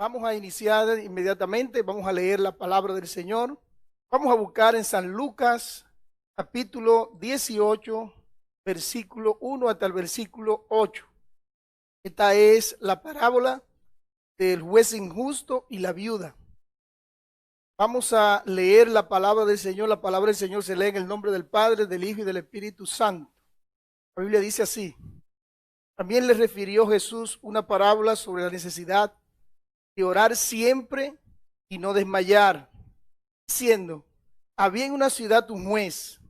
Vamos a iniciar inmediatamente, vamos a leer la palabra del Señor. Vamos a buscar en San Lucas, capítulo 18, versículo 1 hasta el versículo 8. Esta es la parábola del juez injusto y la viuda. Vamos a leer la palabra del Señor. La palabra del Señor se lee en el nombre del Padre, del Hijo y del Espíritu Santo. La Biblia dice así: también le refirió Jesús una parábola sobre la necesidad de orar siempre y no desmayar, diciendo: había en una ciudad un juez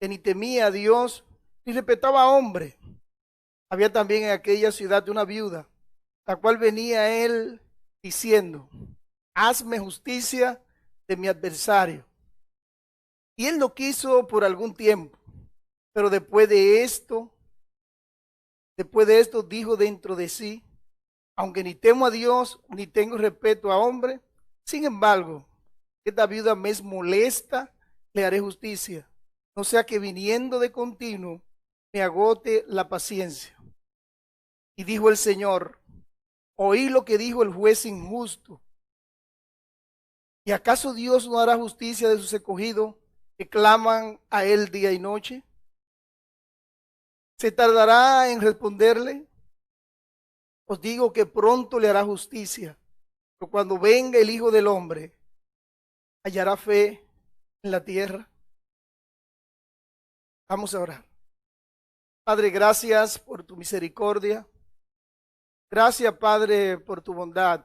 que ni temía a Dios ni respetaba a hombre. Había también en aquella ciudad una viuda, la cual venía a él diciendo: hazme justicia de mi adversario. Y él no quiso por algún tiempo, pero después de esto dijo dentro de sí: aunque ni temo a Dios ni tengo respeto a hombre, sin embargo, esta viuda me es molesta, le haré justicia, no sea que viniendo de continuo me agote la paciencia. Y dijo el Señor: oí lo que dijo el juez injusto. ¿Y acaso Dios no hará justicia de sus escogidos que claman a él día y noche? ¿Se tardará en responderle? Os digo que pronto le hará justicia, pero cuando venga el Hijo del Hombre, ¿hallará fe en la tierra? Vamos a orar. Padre, gracias por tu misericordia. Gracias, Padre, por tu bondad.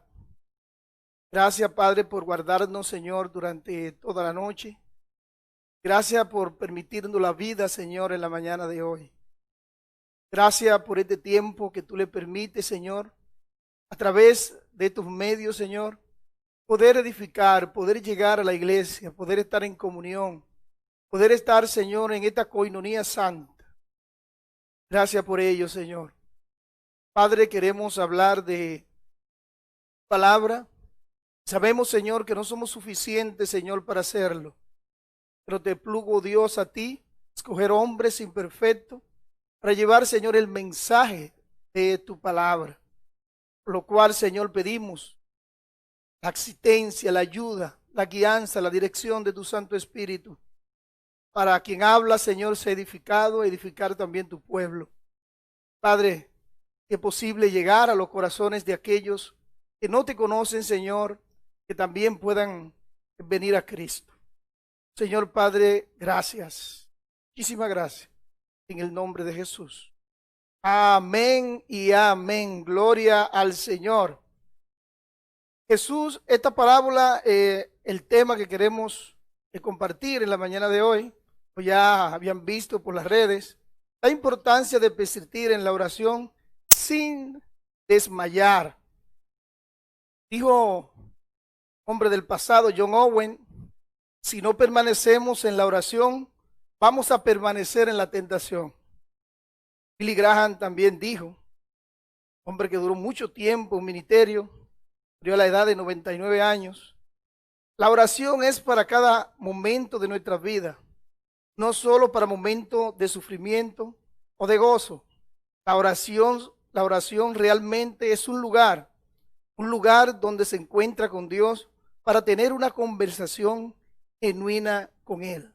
Gracias, Padre, por guardarnos, Señor, durante toda la noche. Gracias por permitirnos la vida, Señor, en la mañana de hoy. Gracias por este tiempo que tú le permites, Señor, a través de tus medios, Señor, poder edificar, poder llegar a la iglesia, poder estar en comunión, poder estar, Señor, en esta coinonía santa. Gracias por ello, Señor. Padre, queremos hablar de palabra. Sabemos, Señor, que no somos suficientes, Señor, para hacerlo, pero te plugo, Dios, a ti, escoger hombres imperfectos para llevar, Señor, el mensaje de tu palabra. Por lo cual, Señor, pedimos la asistencia, la ayuda, la guianza, la dirección de tu Santo Espíritu. Para quien habla, Señor, sea edificado, edificar también tu pueblo. Padre, que es posible llegar a los corazones de aquellos que no te conocen, Señor, que también puedan venir a Cristo. Señor Padre, gracias. Muchísimas gracias. En el nombre de Jesús. Amén y amén. Gloria al Señor. Jesús, esta parábola, el tema que queremos compartir en la mañana de hoy, pues ya habían visto por las redes, la importancia de persistir en la oración sin desmayar. Dijo hombre del pasado, John Owen: si no permanecemos en la oración, vamos a permanecer en la tentación. Billy Graham también dijo, hombre que duró mucho tiempo en ministerio, murió a la edad de 99 años. La oración es para cada momento de nuestra vida, no solo para momentos de sufrimiento o de gozo. La oración realmente es un lugar donde se encuentra con Dios para tener una conversación genuina con Él.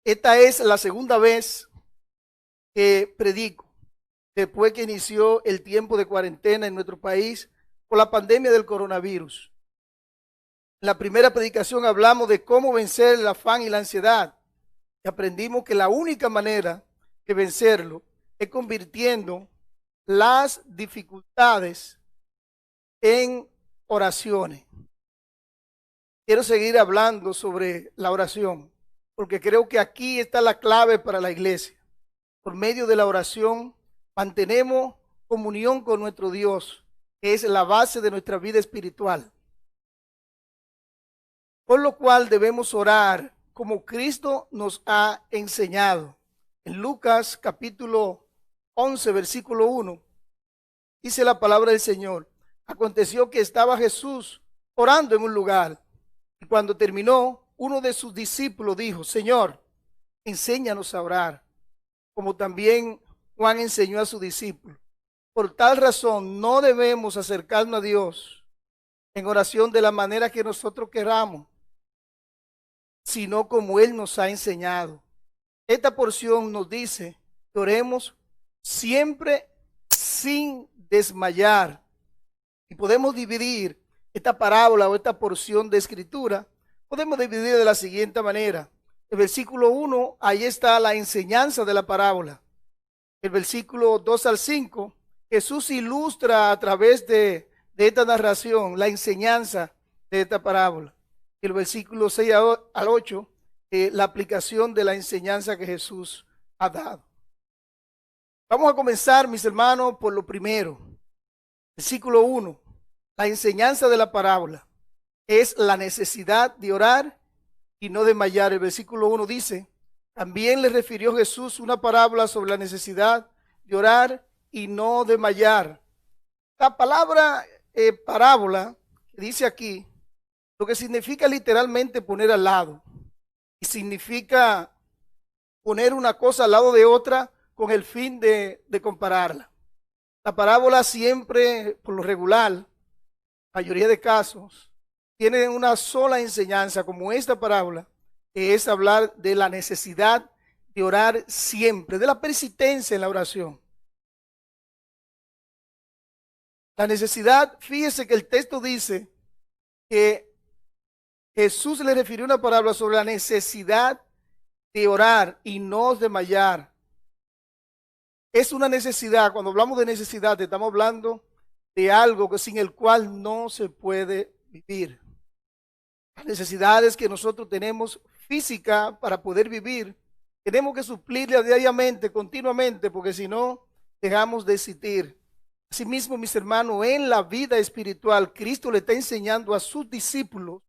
Esta es la segunda vez que predico después que inició el tiempo de cuarentena en nuestro país por la pandemia del coronavirus. En la primera predicación hablamos de cómo vencer el afán y la ansiedad, y aprendimos que la única manera de vencerlo es convirtiendo las dificultades en oraciones. Quiero seguir hablando sobre la oración, porque creo que aquí está la clave para la iglesia. Por medio de la oración mantenemos comunión con nuestro Dios, que es la base de nuestra vida espiritual. Por lo cual debemos orar como Cristo nos ha enseñado. En Lucas capítulo 11, versículo 1, dice la palabra del Señor: aconteció que estaba Jesús orando en un lugar, y cuando terminó, uno de sus discípulos dijo: Señor, enséñanos a orar, como también Juan enseñó a sus discípulos. Por tal razón, no debemos acercarnos a Dios en oración de la manera que nosotros queramos, sino como Él nos ha enseñado. Esta porción nos dice que oremos siempre sin desmayar. Y podemos dividir esta parábola o esta porción de escritura, podemos dividir de la siguiente manera. El versículo 1, ahí está la enseñanza de la parábola. El versículo 2 al 5, Jesús ilustra a través de esta narración la enseñanza de esta parábola. El versículo 6 al 8, la aplicación de la enseñanza que Jesús ha dado. Vamos a comenzar, mis hermanos, por lo primero. Versículo 1, la enseñanza de la parábola es la necesidad de orar y no desmayar. El versículo 1 dice, también le refirió Jesús una parábola sobre la necesidad de orar y no desmayar. La palabra parábola que dice aquí, lo que significa literalmente poner al lado, y significa poner una cosa al lado de otra con el fin de compararla. La parábola siempre, por lo regular, mayoría de casos, tiene una sola enseñanza, como esta parábola, que es hablar de la necesidad de orar siempre, de la persistencia en la oración. La necesidad, fíjese que el texto dice que Jesús le refirió una parábola sobre la necesidad de orar y no desmayar. Es una necesidad, cuando hablamos de necesidad, estamos hablando de algo que sin el cual no se puede vivir. Las necesidades que nosotros tenemos física para poder vivir, tenemos que suplirlas diariamente, continuamente, porque si no, dejamos de existir. Asimismo, mis hermanos, en la vida espiritual, Cristo le está enseñando a sus discípulos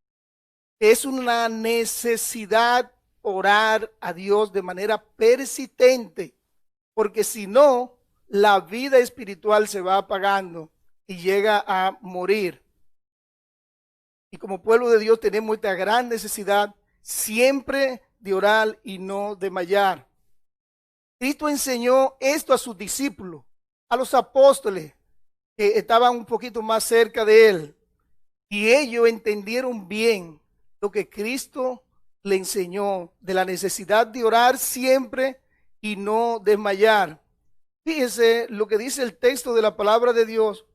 que es una necesidad orar a Dios de manera persistente, porque si no, la vida espiritual se va apagando y llega a morir. Y como pueblo de Dios tenemos esta gran necesidad siempre de orar y no desmayar. Cristo enseñó esto a sus discípulos, a los apóstoles que estaban un poquito más cerca de él. Y ellos entendieron bien lo que Cristo le enseñó de la necesidad de orar siempre y no desmayar. Fíjese lo que dice el texto de la palabra de Dios,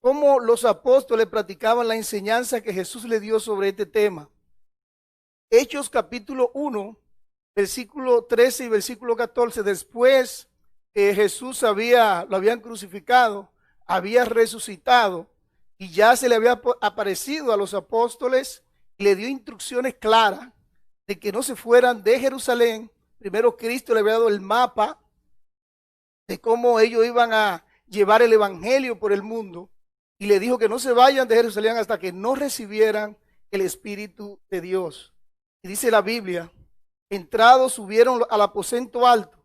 cómo los apóstoles practicaban la enseñanza que Jesús le dio sobre este tema. Hechos capítulo 1, versículo 13 y versículo 14, después que Jesús lo habían crucificado, había resucitado y ya se le había aparecido a los apóstoles y le dio instrucciones claras de que no se fueran de Jerusalén. Primero Cristo le había dado el mapa de cómo ellos iban a llevar el evangelio por el mundo y le dijo que no se vayan de Jerusalén hasta que no recibieran el Espíritu de Dios. Y dice la Biblia, entrados subieron al aposento alto,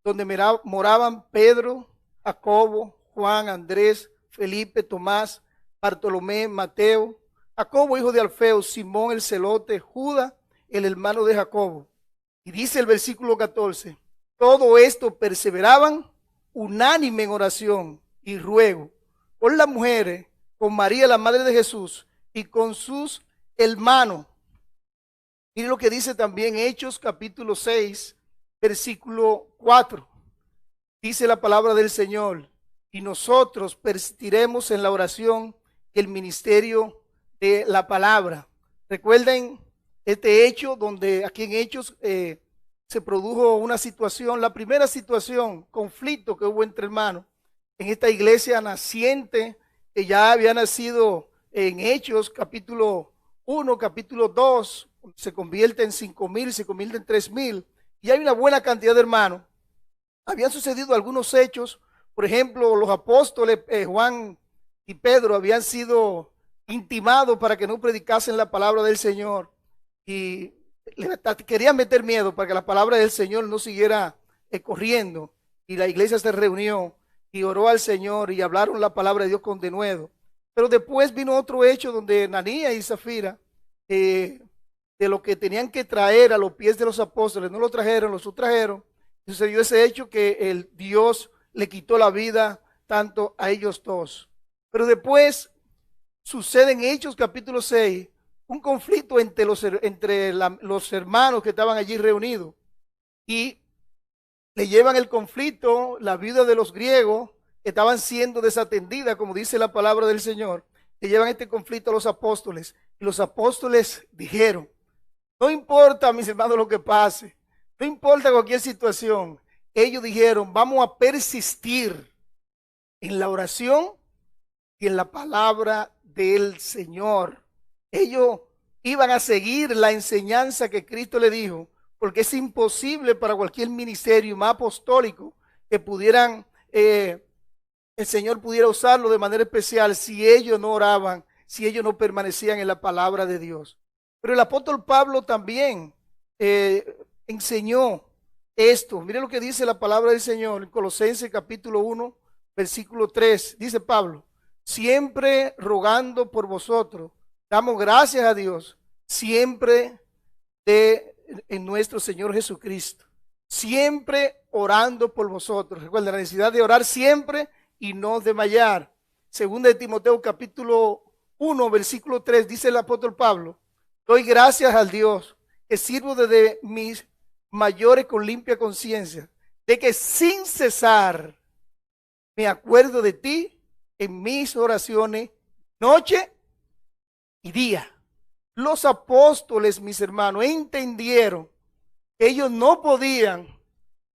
donde moraban Pedro, Jacobo, Juan, Andrés, Felipe, Tomás, Bartolomé, Mateo, Jacobo, hijo de Alfeo, Simón el celote, Judas, el hermano de Jacobo. Y dice el versículo 14, todo esto perseveraban unánime en oración y ruego por las mujeres, con María, la madre de Jesús, y con sus hermanos. Mire lo que dice también Hechos capítulo 6, versículo 4. Dice la palabra del Señor, y nosotros persistiremos en la oración y el ministerio de la palabra. Recuerden este hecho donde aquí en Hechos se produjo una situación, la primera situación, conflicto que hubo entre hermanos en esta iglesia naciente que ya había nacido en Hechos capítulo 1, capítulo 2, se convierte en 5,000, se convierte en 3,000 y hay una buena cantidad de hermanos. Habían sucedido algunos hechos, por ejemplo, los apóstoles Juan y Pedro habían sido intimados para que no predicasen la palabra del Señor y querían meter miedo para que la palabra del Señor no siguiera corriendo, y la iglesia se reunió y oró al Señor y hablaron la palabra de Dios con denuedo. Pero después vino otro hecho donde Ananías y Zafira de lo que tenían que traer a los pies de los apóstoles no lo trajeron, lo sustrajeron. Sucedió ese hecho que el Dios le quitó la vida tanto a ellos dos. Pero después sucede en Hechos capítulo 6 un conflicto entre los hermanos que estaban allí reunidos y le llevan el conflicto, la viuda de los griegos estaban siendo desatendidas, como dice la palabra del Señor, le llevan este conflicto a los apóstoles y los apóstoles dijeron, no importa, mis hermanos, lo que pase, no importa cualquier situación, ellos dijeron, vamos a persistir en la oración y en la palabra del Señor. Ellos iban a seguir la enseñanza que Cristo le dijo, porque es imposible para cualquier ministerio más apostólico que pudieran, el Señor pudiera usarlo de manera especial si ellos no oraban, si ellos no permanecían en la palabra de Dios. Pero el apóstol Pablo también enseñó esto. Mire lo que dice la palabra del Señor en Colosenses capítulo 1, versículo 3. Dice Pablo, siempre rogando por vosotros, damos gracias a Dios, siempre en nuestro Señor Jesucristo, siempre orando por vosotros. Recuerda la necesidad de orar siempre y no desmayar. Segunda de Timoteo capítulo 1, versículo 3, dice el apóstol Pablo, doy gracias al Dios que sirvo desde mis mayores con limpia conciencia, de que sin cesar me acuerdo de ti en mis oraciones, noche y día. Los apóstoles, mis hermanos, entendieron que ellos no podían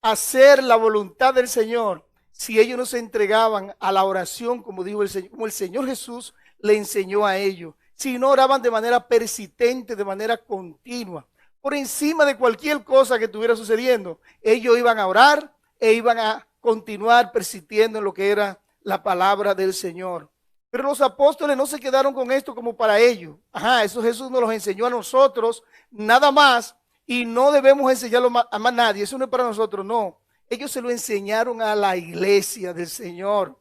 hacer la voluntad del Señor si ellos no se entregaban a la oración, como dijo el Señor, como el Señor Jesús le enseñó a ellos. Si no oraban de manera persistente, de manera continua, por encima de cualquier cosa que estuviera sucediendo, ellos iban a orar e iban a continuar persistiendo en lo que era la palabra del Señor. Pero los apóstoles no se quedaron con esto como para ellos. Eso Jesús nos lo enseñó a nosotros, nada más, y no debemos enseñarlo a más nadie. Eso no es para nosotros, no. Ellos se lo enseñaron a la iglesia del Señor.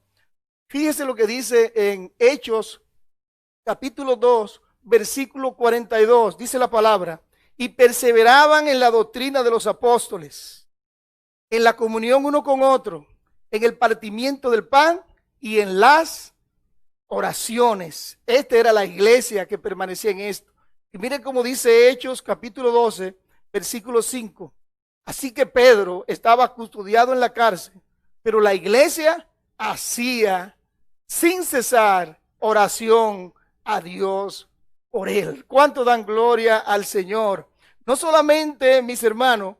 Fíjese lo que dice en Hechos, capítulo 2, versículo 42. Dice la palabra, y perseveraban en la doctrina de los apóstoles, en la comunión uno con otro, en el partimiento del pan y en las oraciones. Esta era la iglesia que permanecía en esto. Y miren cómo dice Hechos capítulo 12, versículo 5. Así que Pedro estaba custodiado en la cárcel, pero la iglesia hacía sin cesar oración a Dios por él. ¿Cuánto dan gloria al Señor? No solamente, mis hermanos,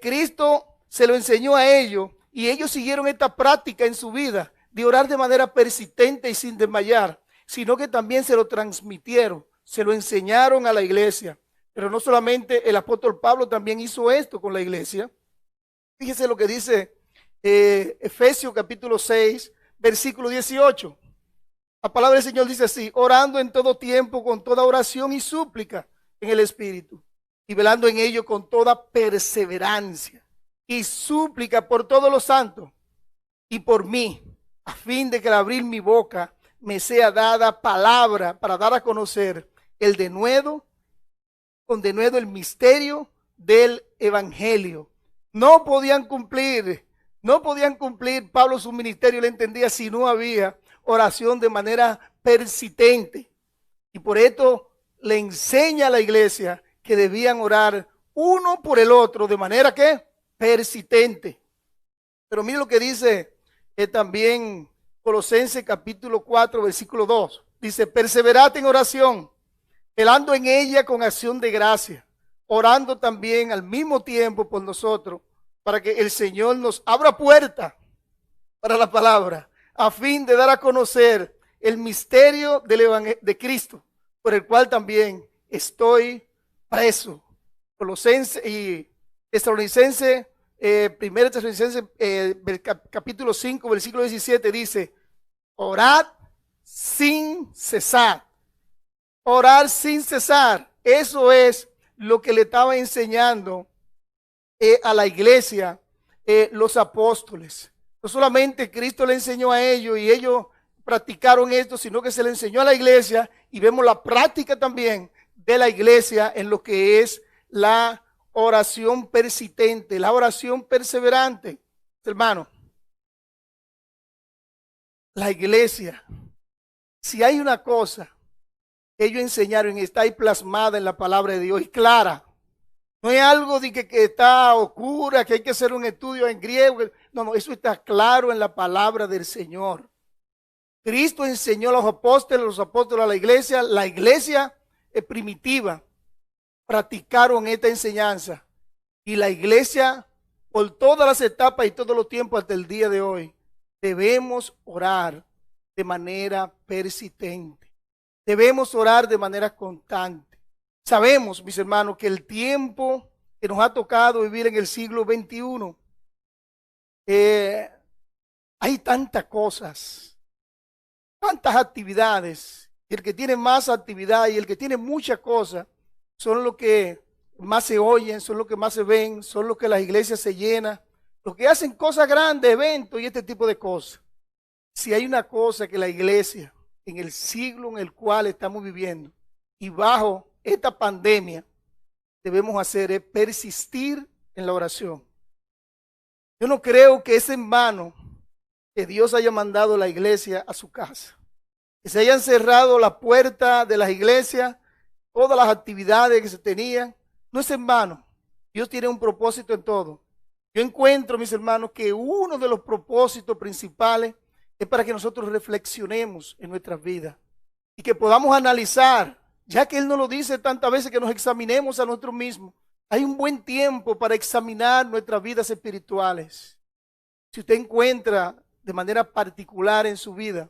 Cristo se lo enseñó a ellos y ellos siguieron esta práctica en su vida de orar de manera persistente y sin desmayar, sino que también se lo transmitieron, se lo enseñaron a la iglesia. Pero no solamente el apóstol Pablo también hizo esto con la iglesia. Fíjese lo que dice Efesios capítulo 6, versículo 18. La palabra del Señor dice así, orando en todo tiempo con toda oración y súplica en el Espíritu, y velando en ello con toda perseverancia y súplica por todos los santos y por mí, a fin de que al abrir mi boca me sea dada palabra para dar a conocer con denuedo el misterio del evangelio. No podían cumplir Pablo su ministerio, le entendía, si no había oración de manera persistente. Y por esto le enseña a la iglesia que debían orar uno por el otro de manera que persistente. Pero mire lo que dice también Colosenses capítulo 4, versículo 2. Dice, perseverad en oración, velando en ella con acción de gracia, orando también al mismo tiempo por nosotros, para que el Señor nos abra puerta para la palabra, a fin de dar a conocer el misterio del evangelio de Cristo, por el cual también estoy preso. Colosenses y Tesalonicenses, primera Tesalonicenses, capítulo 5, versículo 17 dice, orad sin cesar. Orar sin cesar. Eso es lo que le estaba enseñando a la iglesia los apóstoles. No solamente Cristo le enseñó a ellos y ellos practicaron esto, sino que se le enseñó a la iglesia y vemos la práctica también de la iglesia en lo que es la oración persistente, la oración perseverante. Hermano, La iglesia, si hay una cosa que ellos enseñaron y está ahí plasmada en la palabra de Dios y clara, no es algo de que está oscura, que hay que hacer un estudio en griego. No, eso está claro en la palabra del Señor. Cristo enseñó a los apóstoles a la iglesia primitiva practicaron esta enseñanza. Y la iglesia, por todas las etapas y todos los tiempos hasta el día de hoy, debemos orar de manera persistente. Debemos orar de manera constante. Sabemos, mis hermanos, que el tiempo que nos ha tocado vivir en el siglo XXI, hay tantas cosas, tantas actividades. Y el que tiene más actividad y el que tiene muchas cosas son los que más se oyen, son los que más se ven, son los que las iglesias se llenan, los que hacen cosas grandes, eventos y este tipo de cosas. Si hay una cosa que la iglesia, en el siglo en el cual estamos viviendo y bajo esta pandemia, debemos hacer es persistir en la oración. Yo no creo que es en vano que Dios haya mandado a la iglesia a su casa, que se hayan cerrado la puerta de las iglesias, todas las actividades que se tenían. No es en vano. Dios tiene un propósito en todo. Yo encuentro, mis hermanos, que uno de los propósitos principales es para que nosotros reflexionemos en nuestras vidas y que podamos analizar, ya que Él nos lo dice tantas veces, que nos examinemos a nosotros mismos. Hay un buen tiempo para examinar nuestras vidas espirituales. Si usted encuentra de manera particular en su vida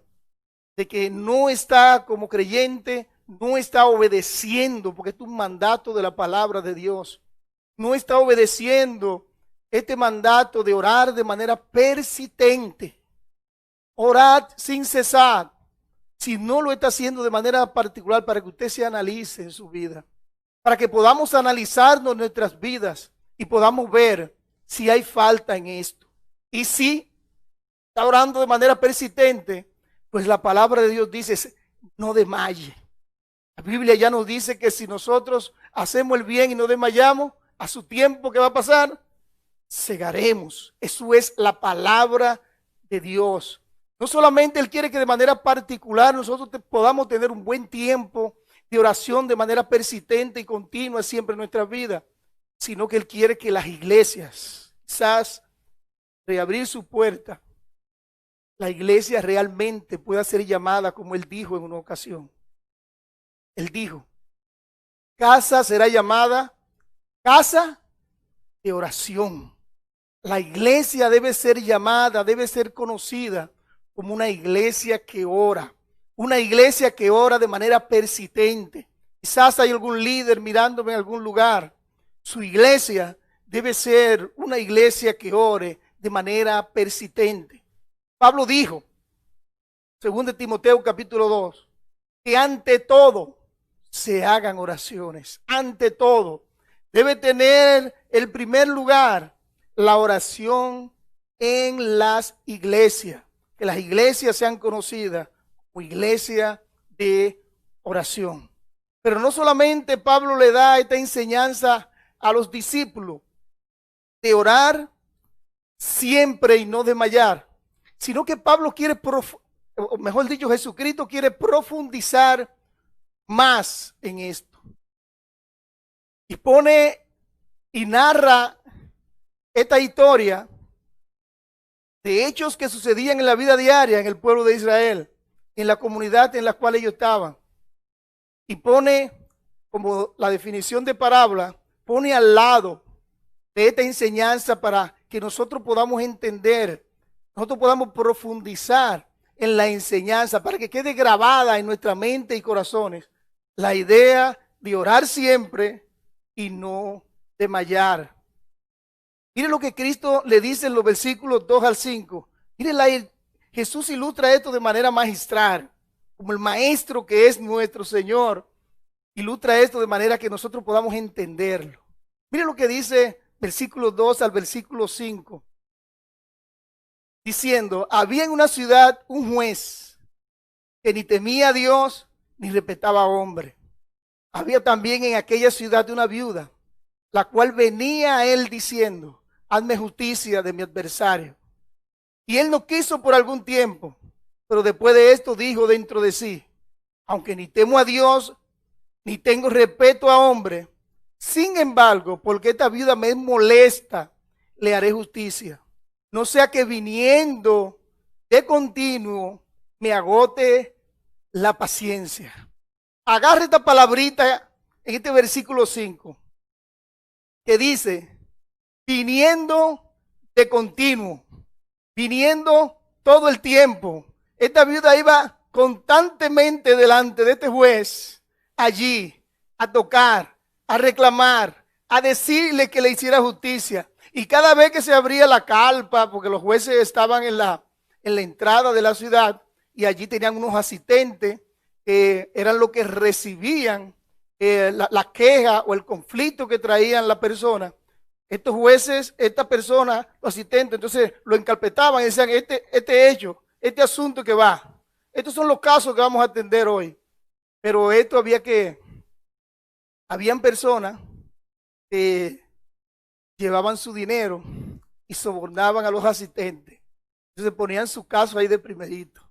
de que no está como creyente, no está obedeciendo, porque es un mandato de la palabra de Dios, no está obedeciendo este mandato de orar de manera persistente, orad sin cesar. Si no lo está haciendo de manera particular, para que usted se analice en su vida, para que podamos analizarnos nuestras vidas y podamos ver si hay falta en esto. Y si está orando de manera persistente, pues la palabra de Dios dice, no desmaye. La Biblia ya nos dice que si nosotros hacemos el bien y no desmayamos, a su tiempo que va a pasar, segaremos. Eso es la palabra de Dios. No solamente Él quiere que de manera particular nosotros podamos tener un buen tiempo de oración de manera persistente y continua siempre en nuestra vida, sino que Él quiere que las iglesias, quizás reabrir su puerta, la iglesia realmente pueda ser llamada como Él dijo en una ocasión. Él dijo, casa será llamada casa de oración. La iglesia debe ser llamada, debe ser conocida como una iglesia que ora de manera persistente. Quizás hay algún líder mirándome en algún lugar. Su iglesia debe ser una iglesia que ore de manera persistente. Pablo dijo, según de Timoteo capítulo 2, que ante todo se hagan oraciones. Ante todo debe tener el primer lugar la oración en las iglesias. Que las iglesias sean conocidas como iglesia de oración. Pero no solamente Pablo le da esta enseñanza a los discípulos de orar siempre y no desmayar, sino que Pablo quiere, o mejor dicho, Jesucristo quiere profundizar más en esto. Y pone y narra esta historia de hechos que sucedían en la vida diaria en el pueblo de Israel, en la comunidad en la cual ellos estaban. Y pone como la definición de parábola, pone al lado de esta enseñanza para que nosotros podamos entender, nosotros podamos profundizar en la enseñanza, para que quede grabada en nuestra mente y corazones la idea de orar siempre y no desmayar. Mire lo que Cristo le dice en los versículos 2 al 5. Mire, Jesús ilustra esto de manera magistral, como el maestro que es nuestro Señor. Ilustra esto de manera que nosotros podamos entenderlo. Mire lo que dice versículo 2 al versículo 5. Diciendo, había en una ciudad un juez que ni temía a Dios ni respetaba a hombre. Había también en aquella ciudad una viuda, la cual venía a él diciendo, hazme justicia de mi adversario. Y él no quiso por algún tiempo, Pero después de esto dijo dentro de sí, aunque ni temo a Dios, ni tengo respeto a hombre, sin embargo, porque esta viuda me es molesta, le haré justicia. No sea que viniendo de continuo me agote la paciencia. Agarre esta palabrita en este versículo 5, que dice, viniendo de continuo, viniendo todo el tiempo. Esta viuda iba constantemente delante de este juez, allí, a tocar, a reclamar, a decirle que le hiciera justicia. Y cada vez que se abría la carpa, porque los jueces estaban en la entrada de la ciudad, y allí tenían unos asistentes que eran los que recibían la queja o el conflicto que traían la persona. Estos jueces, esta persona, los asistentes, entonces lo encarpetaban y decían, este hecho, este asunto que va, estos son los casos que vamos a atender hoy. Pero esto habían personas que llevaban su dinero y sobornaban a los asistentes. Entonces ponían su caso ahí de primerito.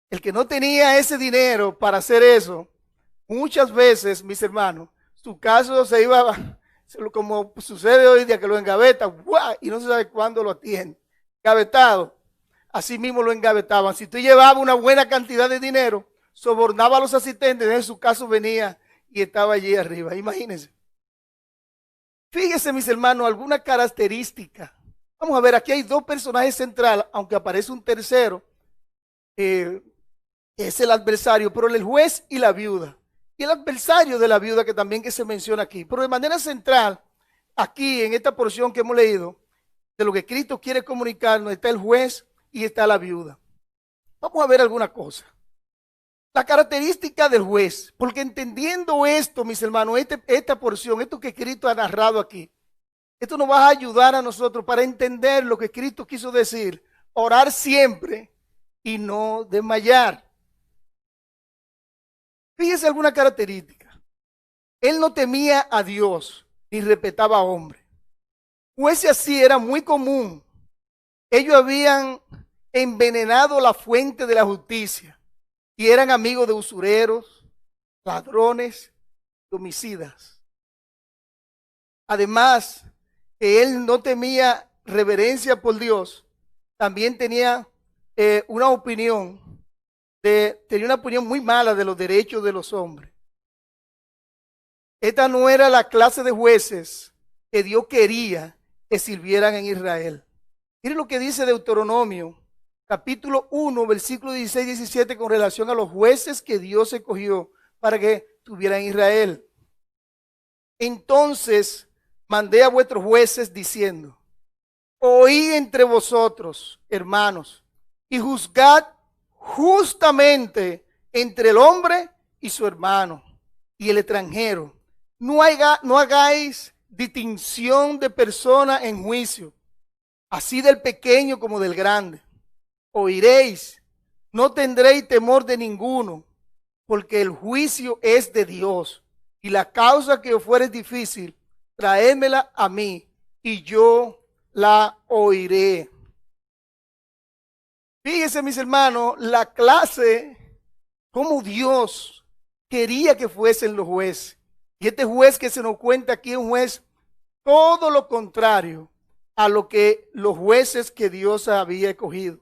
El que no tenía ese dinero para hacer eso, muchas veces, mis hermanos, su caso se iba, como sucede hoy día, que lo engaveta, y no se sabe cuándo lo atiende. Engavetado. Así mismo lo engavetaban. Si tú llevabas una buena cantidad de dinero, sobornaba a los asistentes, en su caso venía y estaba allí arriba. Imagínense. Fíjense, mis hermanos, alguna característica. Vamos a ver, aquí hay dos personajes centrales, aunque aparece un tercero, es el adversario, pero el juez y la viuda. Y el adversario de la viuda que se menciona aquí. Pero de manera central, aquí en esta porción que hemos leído, de lo que Cristo quiere comunicarnos, está el juez y está la viuda. Vamos a ver alguna cosa. La característica del juez, porque entendiendo esto, mis hermanos, esta porción, esto que Cristo ha narrado aquí, esto nos va a ayudar a nosotros para entender lo que Cristo quiso decir, orar siempre y no desmayar. Fíjese alguna característica. Él no temía a Dios ni respetaba a hombre. Fuese así, era muy común. Ellos habían envenenado la fuente de la justicia y eran amigos de usureros, ladrones, homicidas. Además, que él no temía reverencia por Dios, también tenía una opinión muy mala de los derechos de los hombres. Esta no era la clase de jueces que Dios quería que sirvieran en Israel. Miren lo que dice Deuteronomio, capítulo 1, versículo 16 y 17, con relación a los jueces que Dios escogió para que tuvieran Israel. Entonces mandé a vuestros jueces diciendo, oí entre vosotros, hermanos, y juzgad justamente entre el hombre y su hermano y el extranjero. No hagáis distinción de persona en juicio, así del pequeño como del grande. Oiréis, no tendréis temor de ninguno, porque el juicio es de Dios. Y la causa que os fuere difícil, traédmela a mí, y yo la oiré. Fíjense, mis hermanos, la clase, como Dios quería que fuesen los jueces. Y este juez que se nos cuenta aquí es un juez todo lo contrario a lo que los jueces que Dios había escogido.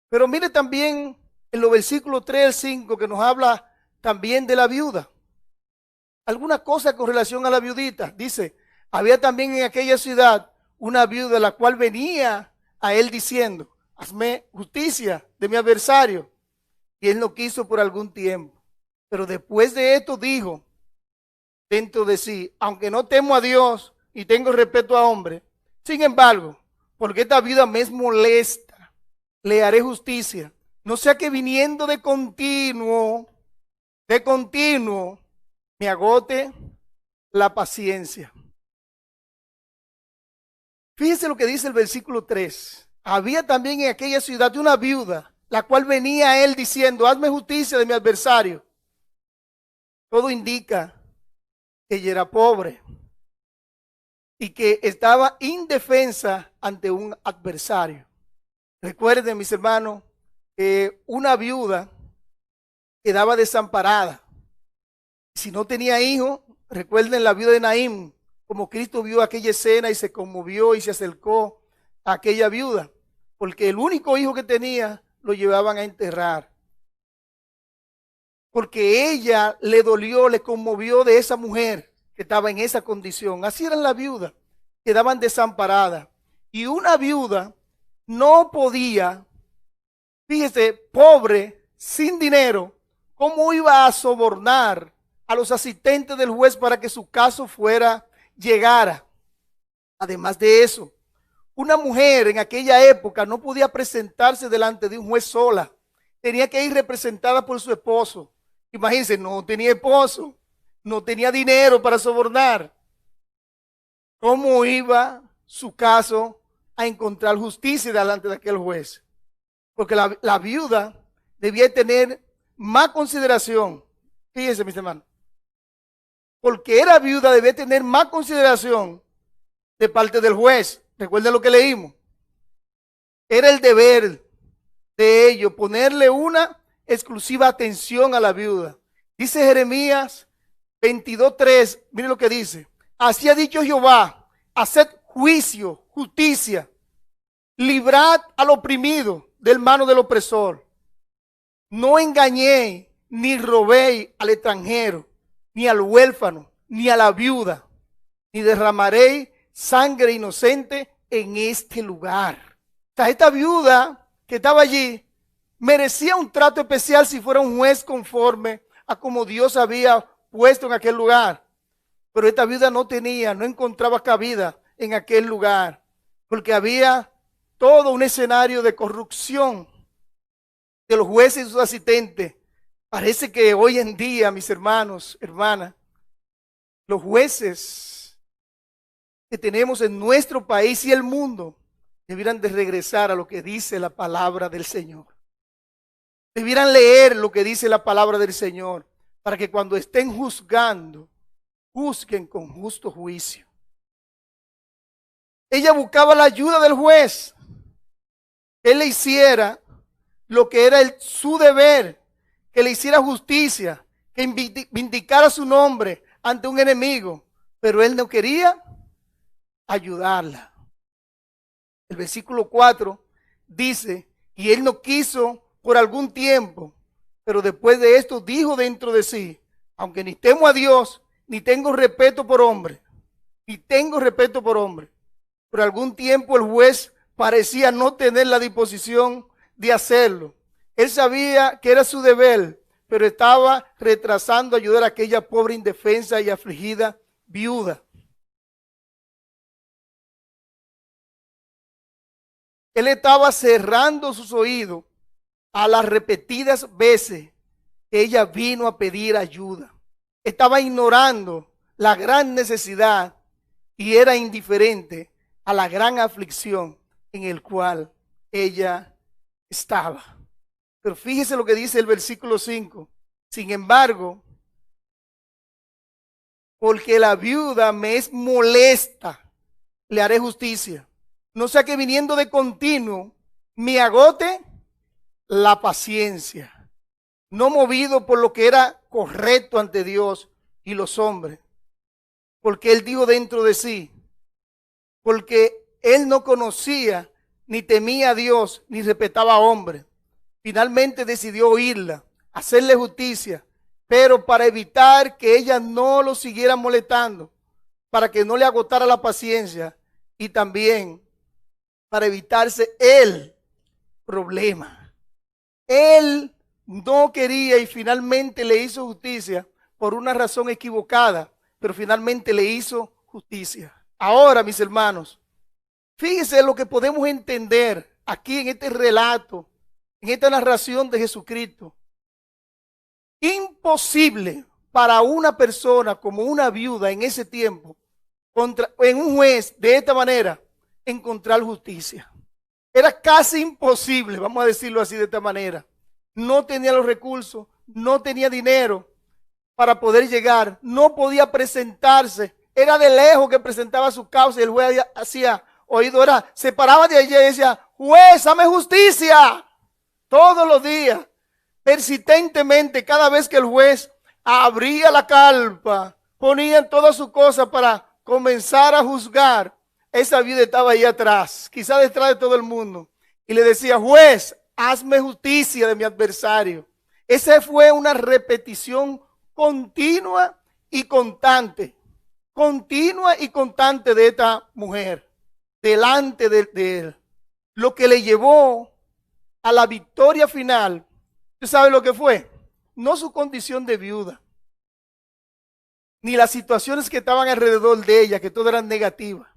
Pero mire también en los versículos 3 al 5 que nos habla también de la viuda. Alguna cosa con relación a la viudita. Dice, había también en aquella ciudad una viuda la cual venía a él diciendo, hazme justicia de mi adversario. Y él no quiso por algún tiempo. Pero después de esto dijo dentro de sí, aunque no temo a Dios y tengo respeto a hombre, sin embargo, porque esta viuda me es molesta, le haré justicia. No sea que viniendo de continuo, me agote la paciencia. Fíjese lo que dice el versículo 3. Había también en aquella ciudad una viuda, la cual venía a él diciendo, hazme justicia de mi adversario. Todo indica que ella era pobre y que estaba indefensa ante un adversario. Recuerden, mis hermanos, una viuda quedaba desamparada. Si no tenía hijo, recuerden la viuda de Naín, como Cristo vio aquella escena y se conmovió y se acercó a aquella viuda, porque el único hijo que tenía lo llevaban a enterrar. Porque ella le dolió, le conmovió de esa mujer que estaba en esa condición. Así eran las viudas, quedaban desamparadas. Y una viuda no podía, fíjese, pobre, sin dinero, ¿cómo iba a sobornar a los asistentes del juez para que su caso llegara? Además de eso, una mujer en aquella época no podía presentarse delante de un juez sola. Tenía que ir representada por su esposo. Imagínense, no tenía esposo, no tenía dinero para sobornar. ¿Cómo iba su caso a encontrar justicia delante de aquel juez? Porque la viuda debía tener más consideración. Fíjense, mis hermanos. Porque era viuda, debía tener más consideración de parte del juez. Recuerden lo que leímos. Era el deber de ellos ponerle una exclusiva atención a la viuda. Dice Jeremías 22:3, miren lo que dice. Así ha dicho Jehová, haced juicio, justicia, librad al oprimido del mano del opresor. No engañéis ni robéis al extranjero, ni al huérfano, ni a la viuda, ni derramaréis sangre inocente en este lugar. O sea, esta viuda que estaba allí merecía un trato especial si fuera un juez conforme a como Dios había puesto en aquel lugar. Pero esta viuda no encontraba cabida en aquel lugar, porque había todo un escenario de corrupción de los jueces y sus asistentes. Parece que hoy en día, mis hermanos, hermanas, los jueces que tenemos en nuestro país y el mundo debieran de regresar a lo que dice la palabra del Señor. Debieran leer lo que dice la palabra del Señor para que cuando estén juzgando, juzguen con justo juicio. Ella buscaba la ayuda del juez, que él le hiciera lo que era su deber, que le hiciera justicia, que vindicara su nombre ante un enemigo, pero él no quería ayudarla. El versículo 4 dice, y él no quiso por algún tiempo, pero después de esto dijo dentro de sí, aunque ni temo a Dios, ni tengo respeto por hombre, por algún tiempo el juez parecía no tener la disposición de hacerlo. Él sabía que era su deber, pero estaba retrasando ayudar a aquella pobre, indefensa y afligida viuda. Él estaba cerrando sus oídos a las repetidas veces que ella vino a pedir ayuda. Estaba ignorando la gran necesidad y era indiferente a la gran aflicción en el cual ella estaba. Pero fíjese lo que dice el versículo 5. Sin embargo, porque la viuda me es molesta, le haré justicia. No sea que viniendo de continuo me agote la paciencia, no movido por lo que era correcto ante Dios y los hombres. Porque él dijo dentro de sí, porque él no conocía ni temía a Dios ni respetaba a hombres. Finalmente decidió oírla, hacerle justicia, pero para evitar que ella no lo siguiera molestando, para que no le agotara la paciencia y también para evitarse el problema. Él no quería y finalmente le hizo justicia por una razón equivocada, pero finalmente le hizo justicia. Ahora, mis hermanos, fíjense lo que podemos entender aquí en este relato, en esta narración de Jesucristo. Imposible para una persona como una viuda en ese tiempo, en un juez de esta manera, encontrar justicia. Era casi imposible, vamos a decirlo así de esta manera. No tenía los recursos, no tenía dinero para poder llegar, no podía presentarse. Era de lejos que presentaba su causa y el juez hacía oído, se paraba de allí y decía, juez, dame justicia. todos los días, persistentemente, cada vez que el juez abría la carpa, ponían todas sus cosas para comenzar a juzgar, esa viuda estaba ahí atrás, quizás detrás de todo el mundo, y le decía: juez, hazme justicia de mi adversario. Esa fue una repetición continua y constante de esta mujer delante de él, lo que le llevó a la victoria final. ¿Usted sabe lo que fue? No su condición de viuda, ni las situaciones que estaban alrededor de ella, que todas eran negativas,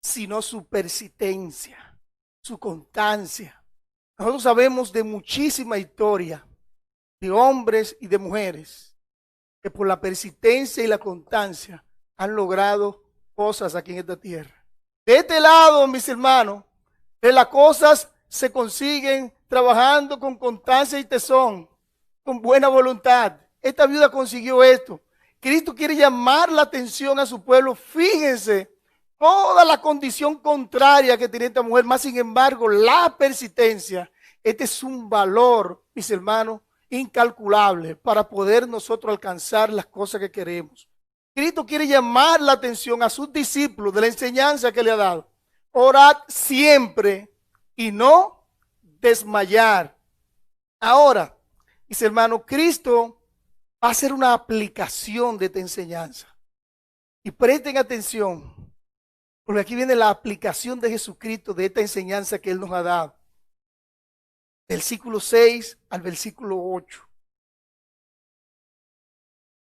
sino su persistencia, su constancia. Nosotros sabemos de muchísima historia de hombres y de mujeres que por la persistencia y la constancia han logrado cosas aquí en esta tierra. De este lado, mis hermanos, de las cosas se consiguen trabajando con constancia y tesón, con buena voluntad. Esta viuda consiguió esto. Cristo quiere llamar la atención a su pueblo. Fíjense toda la condición contraria que tiene esta mujer, más sin embargo, la persistencia. Este es un valor, mis hermanos, incalculable para poder nosotros alcanzar las cosas que queremos. Cristo quiere llamar la atención a sus discípulos de la enseñanza que le ha dado. Orad siempre y no desmayar. Ahora, mis hermanos, Cristo va a hacer una aplicación de esta enseñanza. Y presten atención, porque aquí viene la aplicación de Jesucristo de esta enseñanza que Él nos ha dado. Versículo 6 al versículo 8.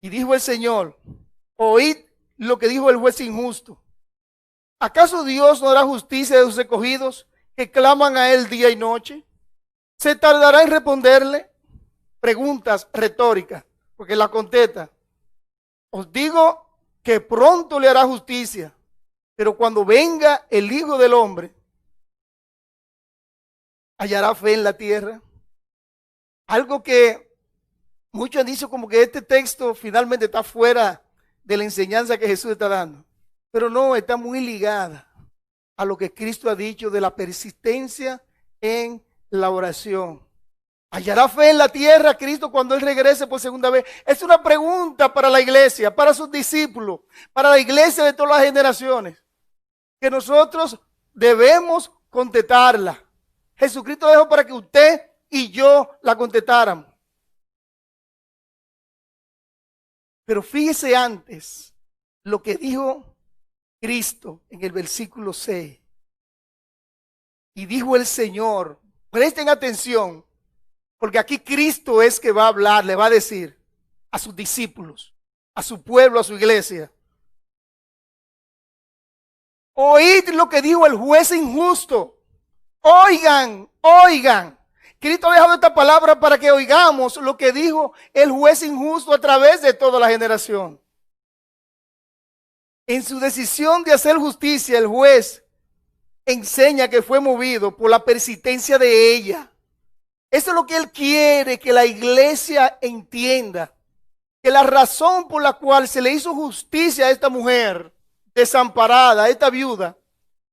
Y dijo el Señor: oíd lo que dijo el juez injusto. ¿Acaso Dios no hará justicia de sus escogidos que claman a Él día y noche? ¿Se tardará en responderle? Preguntas retóricas, porque la contesta. Os digo que pronto le hará justicia, pero cuando venga el Hijo del Hombre, ¿hallará fe en la tierra? Algo que muchos han dicho como que este texto finalmente está fuera de la enseñanza que Jesús está dando. Pero no, está muy ligada a lo que Cristo ha dicho de la persistencia en la oración. ¿Hallará fe en la tierra Cristo cuando Él regrese por segunda vez? Es una pregunta para la iglesia, para sus discípulos, para la iglesia de todas las generaciones, que nosotros debemos contestarla. Jesucristo dejó para que usted y yo la contestáramos. Pero fíjese antes lo que dijo Cristo en el versículo 6. Y dijo el Señor, presten atención, porque aquí Cristo es que va a hablar, le va a decir a sus discípulos, a su pueblo, a su iglesia: oíd lo que dijo el juez injusto. Oigan, oigan. Cristo ha dejado esta palabra para que oigamos lo que dijo el juez injusto a través de toda la generación. En su decisión de hacer justicia, el juez enseña que fue movido por la persistencia de ella. Eso es lo que Él quiere que la iglesia entienda. Que la razón por la cual se le hizo justicia a esta mujer desamparada, a esta viuda,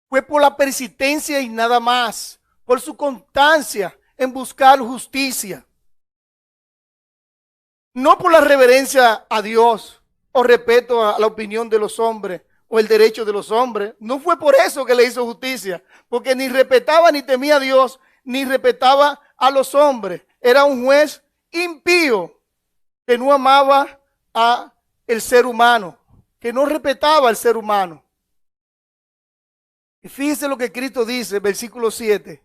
fue por la persistencia y nada más. Por su constancia en buscar justicia. No por la reverencia a Dios o respeto a la opinión de los hombres o el derecho de los hombres. No fue por eso que le hizo justicia, porque ni respetaba ni temía a Dios, ni respetaba a los hombres. Era un juez impío que no amaba a el ser humano, que no respetaba al ser humano. Y fíjese lo que Cristo dice, versículo 7.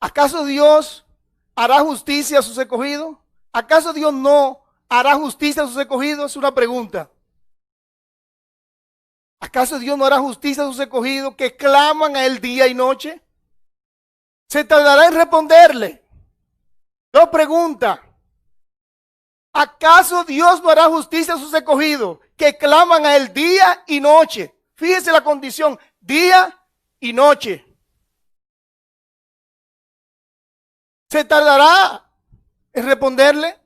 ¿Acaso Dios hará justicia a sus escogidos? ¿Acaso Dios no hará justicia a sus escogidos? Es una pregunta. ¿Acaso Dios no hará justicia a sus escogidos que claman a Él día y noche? ¿Se tardará en responderle? Dos preguntas. ¿Acaso Dios no hará justicia a sus escogidos que claman a Él día y noche? Fíjese la condición, día y noche. ¿Se tardará en responderle?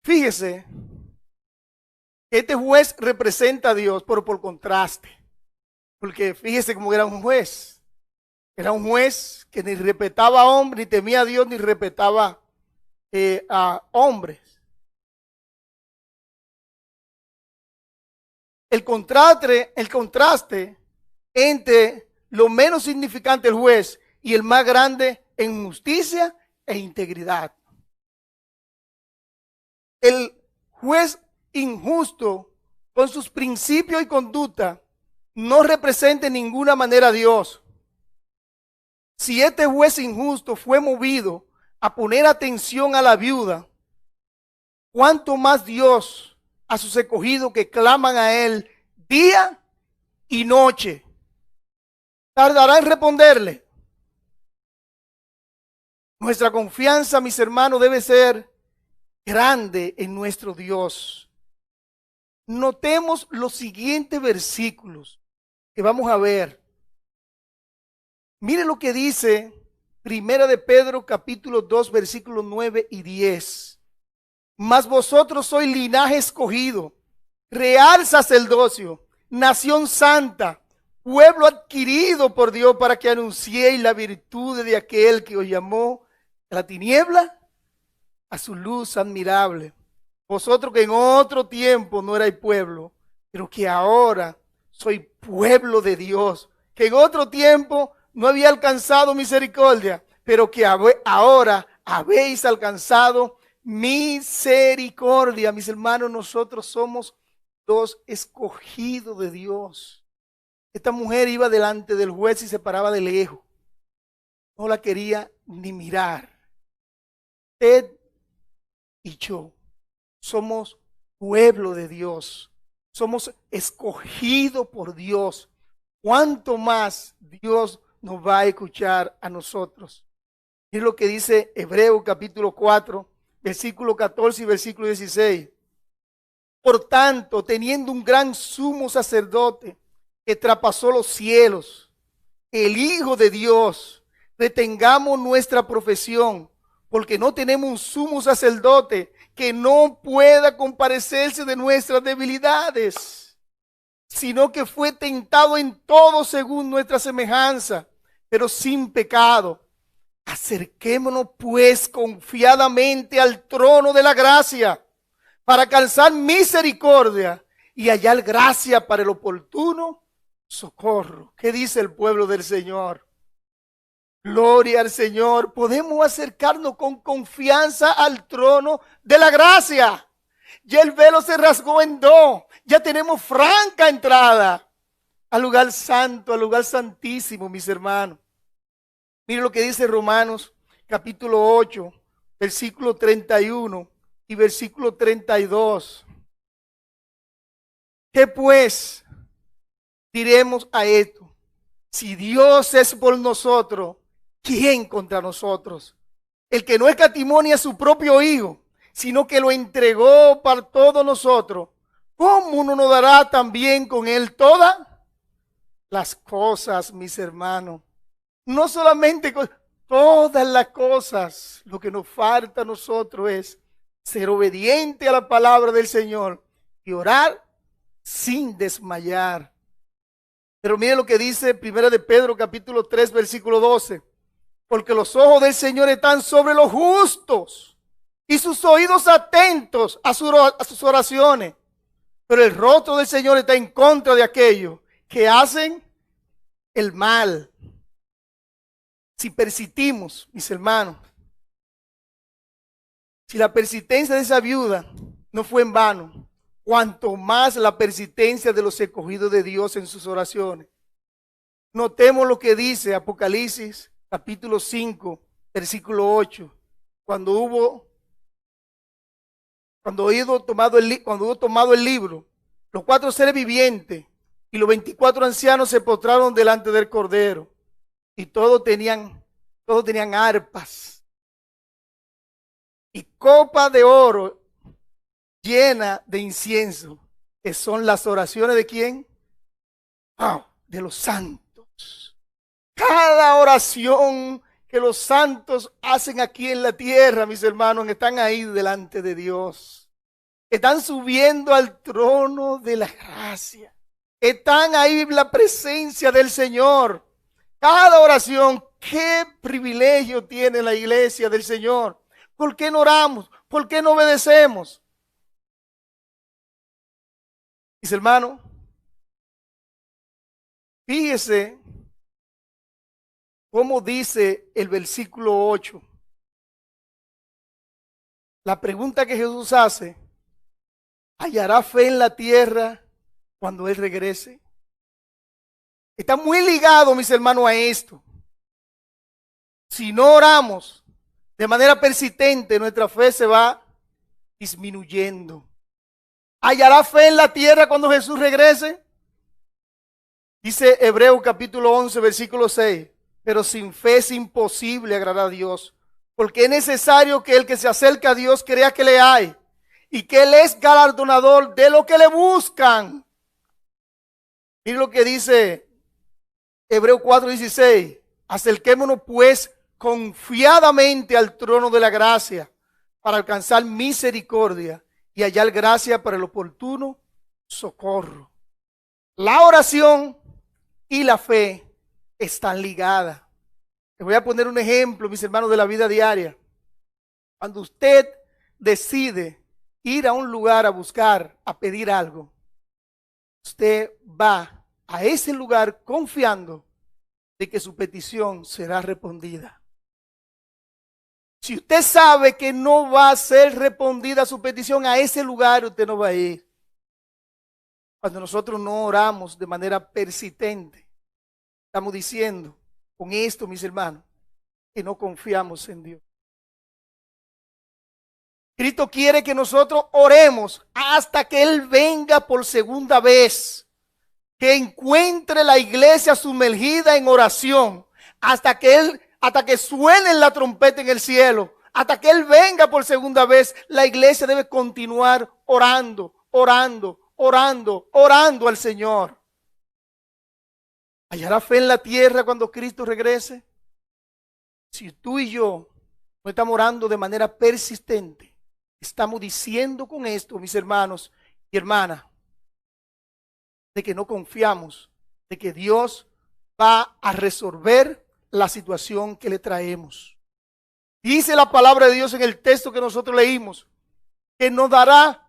Fíjese, este juez representa a Dios, pero por contraste. Porque fíjese cómo era un juez. Era un juez que ni respetaba a hombres, ni temía a Dios, ni respetaba a hombres. El contraste entre lo menos significante del juez y el más grande en justicia e integridad. El juez injusto, con sus principios y conducta, no representa en ninguna manera a Dios. Si este juez injusto fue movido a poner atención a la viuda, ¿cuánto más Dios a sus escogidos que claman a Él día y noche? ¿Tardará en responderle? Nuestra confianza, mis hermanos, debe ser grande en nuestro Dios. Notemos los siguientes versículos que vamos a ver. Mire lo que dice Primera de Pedro capítulo 2 versículos 9 y 10. Mas vosotros sois linaje escogido, real sacerdocio, nación santa, pueblo adquirido por Dios para que anunciéis la virtud de aquel que os llamó a la tiniebla a su luz admirable. Vosotros que en otro tiempo no erais pueblo, pero que ahora sois pueblo de Dios, que en otro tiempo no había alcanzado misericordia, pero que ahora habéis alcanzado misericordia. Mis hermanos, nosotros somos los escogidos de Dios. Esta mujer iba delante del juez y se paraba de lejos. No la quería ni mirar. Usted y yo somos pueblo de Dios. Somos escogidos por Dios. ¿Cuánto más Dios nos va a escuchar a nosotros? Es lo que dice Hebreos capítulo 4, versículo 14 y versículo 16. Por tanto, teniendo un gran sumo sacerdote que traspasó los cielos, el Hijo de Dios, retengamos nuestra profesión, porque no tenemos un sumo sacerdote que no pueda compadecerse de nuestras debilidades, sino que fue tentado en todo según nuestra semejanza, pero sin pecado. Acerquémonos pues confiadamente al trono de la gracia, para alcanzar misericordia y hallar gracia para el oportuno socorro. ¿Qué dice el pueblo del Señor? Gloria al Señor. Podemos acercarnos con confianza al trono de la gracia. Ya el velo se rasgó en dos. Ya tenemos franca entrada al lugar santo, al lugar santísimo, mis hermanos. Mire lo que dice Romanos capítulo 8, versículo 31 y versículo 32. ¿Qué pues diremos a esto? Si Dios es por nosotros, ¿quién contra nosotros? El que no escatimó ni a su propio Hijo, sino que lo entregó para todos nosotros, ¿cómo no nos dará también con Él todas las cosas, mis hermanos? No solamente todas las cosas. Lo que nos falta a nosotros es ser obediente a la palabra del Señor y orar sin desmayar. Pero mire lo que dice Primera de Pedro capítulo 3 versículo 12. Porque los ojos del Señor están sobre los justos y sus oídos atentos a sus oraciones. Pero el rostro del Señor está en contra de aquellos que hacen el mal. Si persistimos, mis hermanos, si la persistencia de esa viuda no fue en vano, cuanto más la persistencia de los escogidos de Dios en sus oraciones. Notemos lo que dice Apocalipsis capítulo 5, versículo 8. Cuando hubo tomado el libro, los 4 seres vivientes y los 24 ancianos se postraron delante del Cordero. Y todos tenían arpas y copas de oro llena de incienso, que son las oraciones de ¿quién? De los santos. Cada oración que los santos hacen aquí en la tierra, mis hermanos, están ahí delante de Dios. Están subiendo al trono de la gracia. Están ahí en la presencia del Señor. Cada oración, qué privilegio tiene la iglesia del Señor. ¿Por qué no oramos? ¿Por qué no obedecemos? Mis hermanos, fíjese cómo dice el versículo 8. La pregunta que Jesús hace: ¿hallará fe en la tierra cuando Él regrese? Está muy ligado, mis hermanos, a esto. Si no oramos de manera persistente, nuestra fe se va disminuyendo. ¿Hallará fe en la tierra cuando Jesús regrese? Dice Hebreos capítulo 11, versículo 6. Pero sin fe es imposible agradar a Dios, porque es necesario que el que se acerca a Dios crea que le hay y que Él es galardonador de lo que le buscan. Miren lo que dice Hebreos 4:16. Acerquémonos pues confiadamente al trono de la gracia para alcanzar misericordia y hallar gracia para el oportuno socorro. La oración y la fe están ligadas. Les voy a poner un ejemplo, mis hermanos, de la vida diaria. Cuando usted decide ir a un lugar a buscar, a pedir algo, usted va a ese lugar confiando de que su petición será respondida. Si usted sabe que no va a ser respondida su petición, a ese lugar usted no va a ir. Cuando nosotros no oramos de manera persistente, estamos diciendo con esto, mis hermanos, que no confiamos en Dios. Cristo quiere que nosotros oremos hasta que Él venga por segunda vez, que encuentre la iglesia sumergida en oración, hasta que suene la trompeta en el cielo, hasta que Él venga por segunda vez. La iglesia debe continuar orando, orando, orando, orando al Señor. ¿Hallará fe en la tierra cuando Cristo regrese? Si tú y yo no estamos orando de manera persistente, estamos diciendo con esto, mis hermanos y hermanas, de que no confiamos, de que Dios va a resolver la situación que le traemos. Dice la palabra de Dios en el texto que nosotros leímos, que nos dará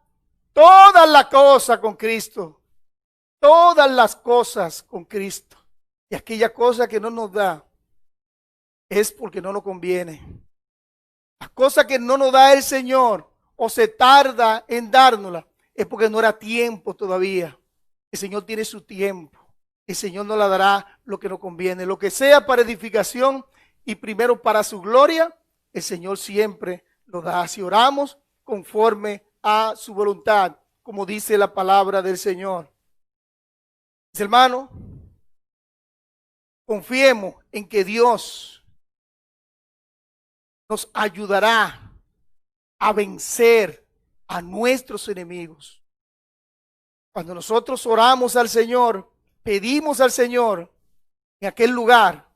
todas las cosas con Cristo, todas las cosas con Cristo. Y aquella cosa que no nos da es porque no nos conviene. Las cosas que no nos da el Señor o se tarda en dárnosla es porque no era tiempo todavía. El Señor tiene su tiempo. El Señor nos la dará lo que nos conviene. Lo que sea para edificación y primero para su gloria, el Señor siempre lo da. Si oramos conforme a su voluntad, como dice la palabra del Señor. Mis hermanos, confiemos en que Dios nos ayudará a vencer a nuestros enemigos. Cuando nosotros oramos al Señor, pedimos al Señor en aquel lugar,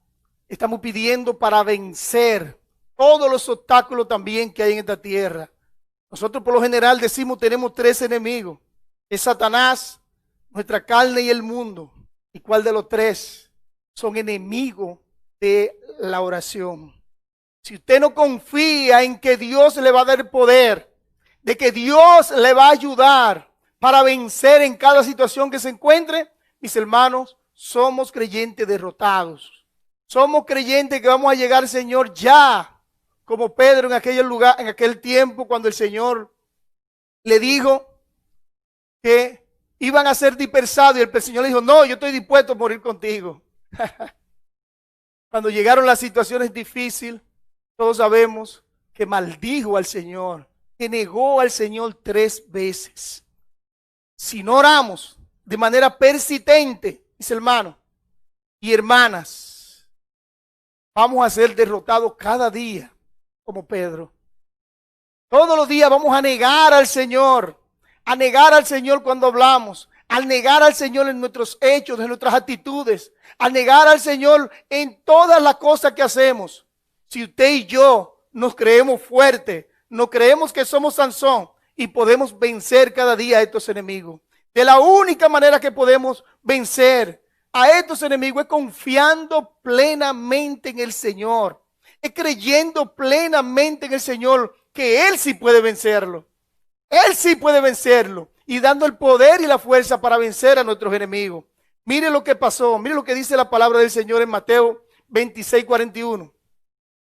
estamos pidiendo para vencer todos los obstáculos también que hay en esta tierra. Nosotros por lo general decimos tenemos tres enemigos. Es Satanás, nuestra carne y el mundo. ¿Y cuál de los tres son enemigos de la oración? Si usted no confía en que Dios le va a dar el poder, de que Dios le va a ayudar para vencer en cada situación que se encuentre, mis hermanos, somos creyentes derrotados. Somos creyentes que vamos a llegar, Señor, ya, como Pedro en aquel lugar, en aquel tiempo, cuando el Señor le dijo que iban a ser dispersados, y el Señor le dijo, no, yo estoy dispuesto a morir contigo. Cuando llegaron las situaciones difíciles, todos sabemos que maldijo al Señor, que negó al Señor 3 veces. Si no oramos de manera persistente, mis hermanos y hermanas, vamos a ser derrotados cada día como Pedro. Todos los días vamos a negar al Señor cuando hablamos, al negar al Señor en nuestros hechos, en nuestras actitudes, al negar al Señor en todas las cosas que hacemos. Si usted y yo nos creemos fuertes, nos creemos que somos Sansón y podemos vencer cada día a estos enemigos, De la única manera que podemos vencer a estos enemigos es confiando plenamente en el Señor, es creyendo plenamente en el Señor que Él sí puede vencerlo. Él sí puede vencerlo y dando el poder y la fuerza para vencer a nuestros enemigos. Mire lo que pasó, mire lo que dice la palabra del Señor en Mateo 26:41.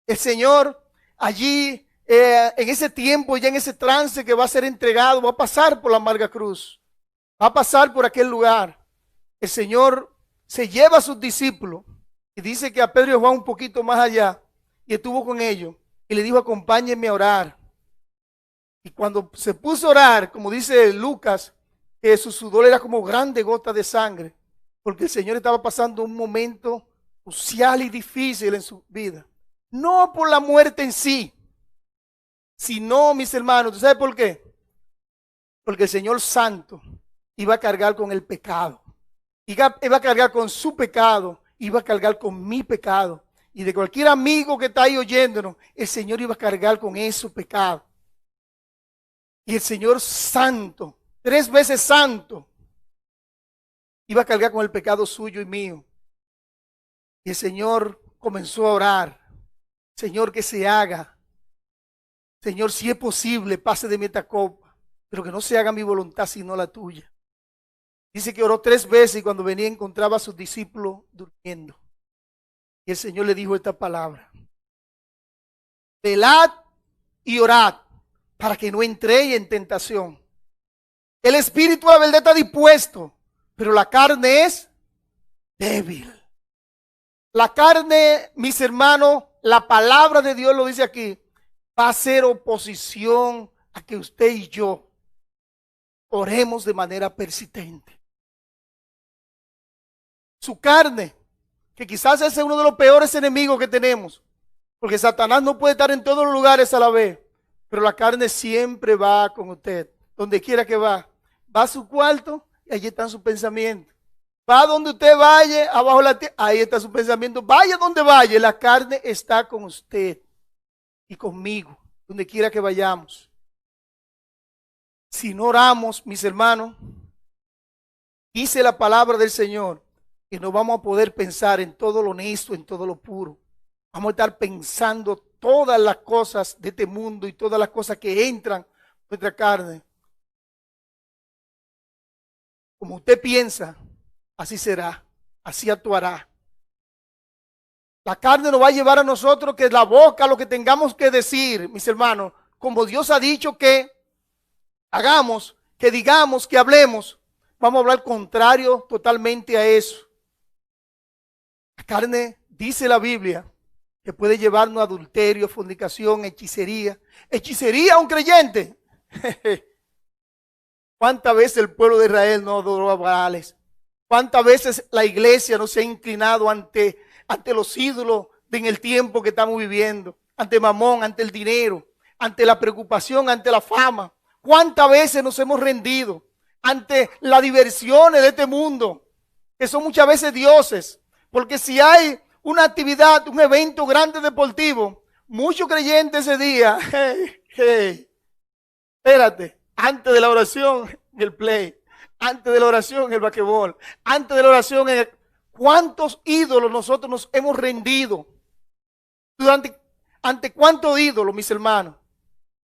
El Señor allí en ese tiempo, ya en ese trance que va a ser entregado, va a pasar por la amarga cruz, va a pasar por aquel lugar. El Señor se lleva a sus discípulos y dice que a Pedro y Juan un poquito más allá y estuvo con ellos y le dijo: acompáñenme a orar. Y cuando se puso a orar, como dice Lucas, que su sudor era como grandes gotas de sangre, porque el Señor estaba pasando un momento crucial y difícil en su vida. No por la muerte en sí, sino, mis hermanos, ¿tú sabes por qué? Porque el Señor Santo iba a cargar con el pecado, iba a cargar con su pecado, iba a cargar con mi pecado. Y de cualquier amigo que está ahí oyéndonos, el Señor iba a cargar con esos pecados. Y el Señor Santo, 3 veces santo, iba a cargar con el pecado suyo y mío. Y el Señor comenzó a orar: Señor, que se haga. Señor, si es posible, pase de mí esta copa, pero que no se haga mi voluntad sino la tuya. Dice que oró 3 veces y cuando venía encontraba a sus discípulos durmiendo. Y el Señor le dijo esta palabra: velad y orad para que no entréis en tentación. El espíritu a la verdad está dispuesto, pero la carne es débil. La carne, mis hermanos, la palabra de Dios lo dice aquí, va a hacer oposición a que usted y yo oremos de manera persistente. Su carne, que quizás ese es uno de los peores enemigos que tenemos, porque Satanás no puede estar en todos los lugares a la vez, pero la carne siempre va con usted, donde quiera que va a su cuarto y allí están sus pensamientos. Va donde usted vaya, abajo la tierra, ahí está su pensamiento. Vaya donde vaya, la carne está con usted y conmigo, donde quiera que vayamos. Si no oramos, mis hermanos, dice la palabra del Señor, que no vamos a poder pensar en todo lo honesto, en todo lo puro. Vamos a estar pensando todas las cosas de este mundo y todas las cosas que entran en nuestra carne. Como usted piensa, así será, así actuará. La carne nos va a llevar a nosotros que la boca, lo que tengamos que decir, mis hermanos, como Dios ha dicho que hagamos, que digamos, que hablemos, vamos a hablar contrario totalmente a eso. La carne, dice la Biblia, que puede llevarnos a adulterio, fornicación, hechicería. Hechicería a un creyente. ¿Cuántas veces el pueblo de Israel no adoró a Baales? ¿Cuántas veces la iglesia no se ha inclinado ante los ídolos en el tiempo que estamos viviendo? Ante Mamón, ante el dinero, ante la preocupación, ante la fama. ¿Cuántas veces nos hemos rendido ante las diversiones de este mundo, que son muchas veces dioses? Porque si hay una actividad, un evento grande deportivo, muchos creyentes ese día, espérate, antes de la oración, el play, antes de la oración, el basquetbol, antes de la oración, ¿cuántos ídolos nosotros nos hemos rendido? ¿Ante cuántos ídolos, mis hermanos?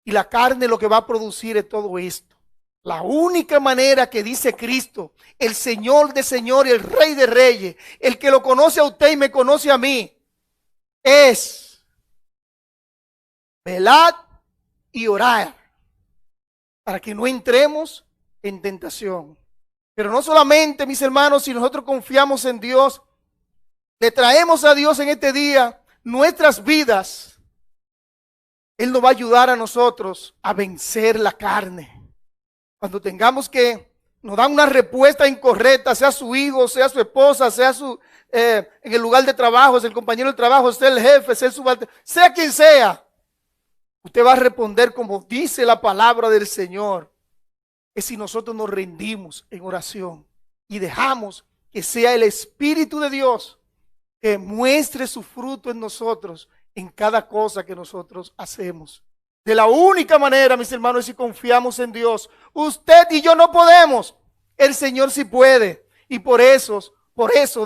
Y la carne lo que va a producir es todo esto. La única manera que dice Cristo, el Señor de señores, el Rey de reyes, el que lo conoce a usted y me conoce a mí, es velad y orar para que no entremos en tentación. Pero no solamente, mis hermanos, si nosotros confiamos en Dios, le traemos a Dios en este día nuestras vidas, Él nos va a ayudar a nosotros a vencer la carne. Cuando tengamos que nos dan una respuesta incorrecta, sea su hijo, sea su esposa, sea en el lugar de trabajo, sea el compañero de trabajo, sea el jefe, sea el subalterno, sea quien sea, usted va a responder como dice la palabra del Señor. Es si nosotros nos rendimos en oración y dejamos que sea el Espíritu de Dios que muestre su fruto en nosotros, en cada cosa que nosotros hacemos. De la única manera, mis hermanos, es si confiamos en Dios. Usted y yo no podemos. El Señor sí puede. Y por eso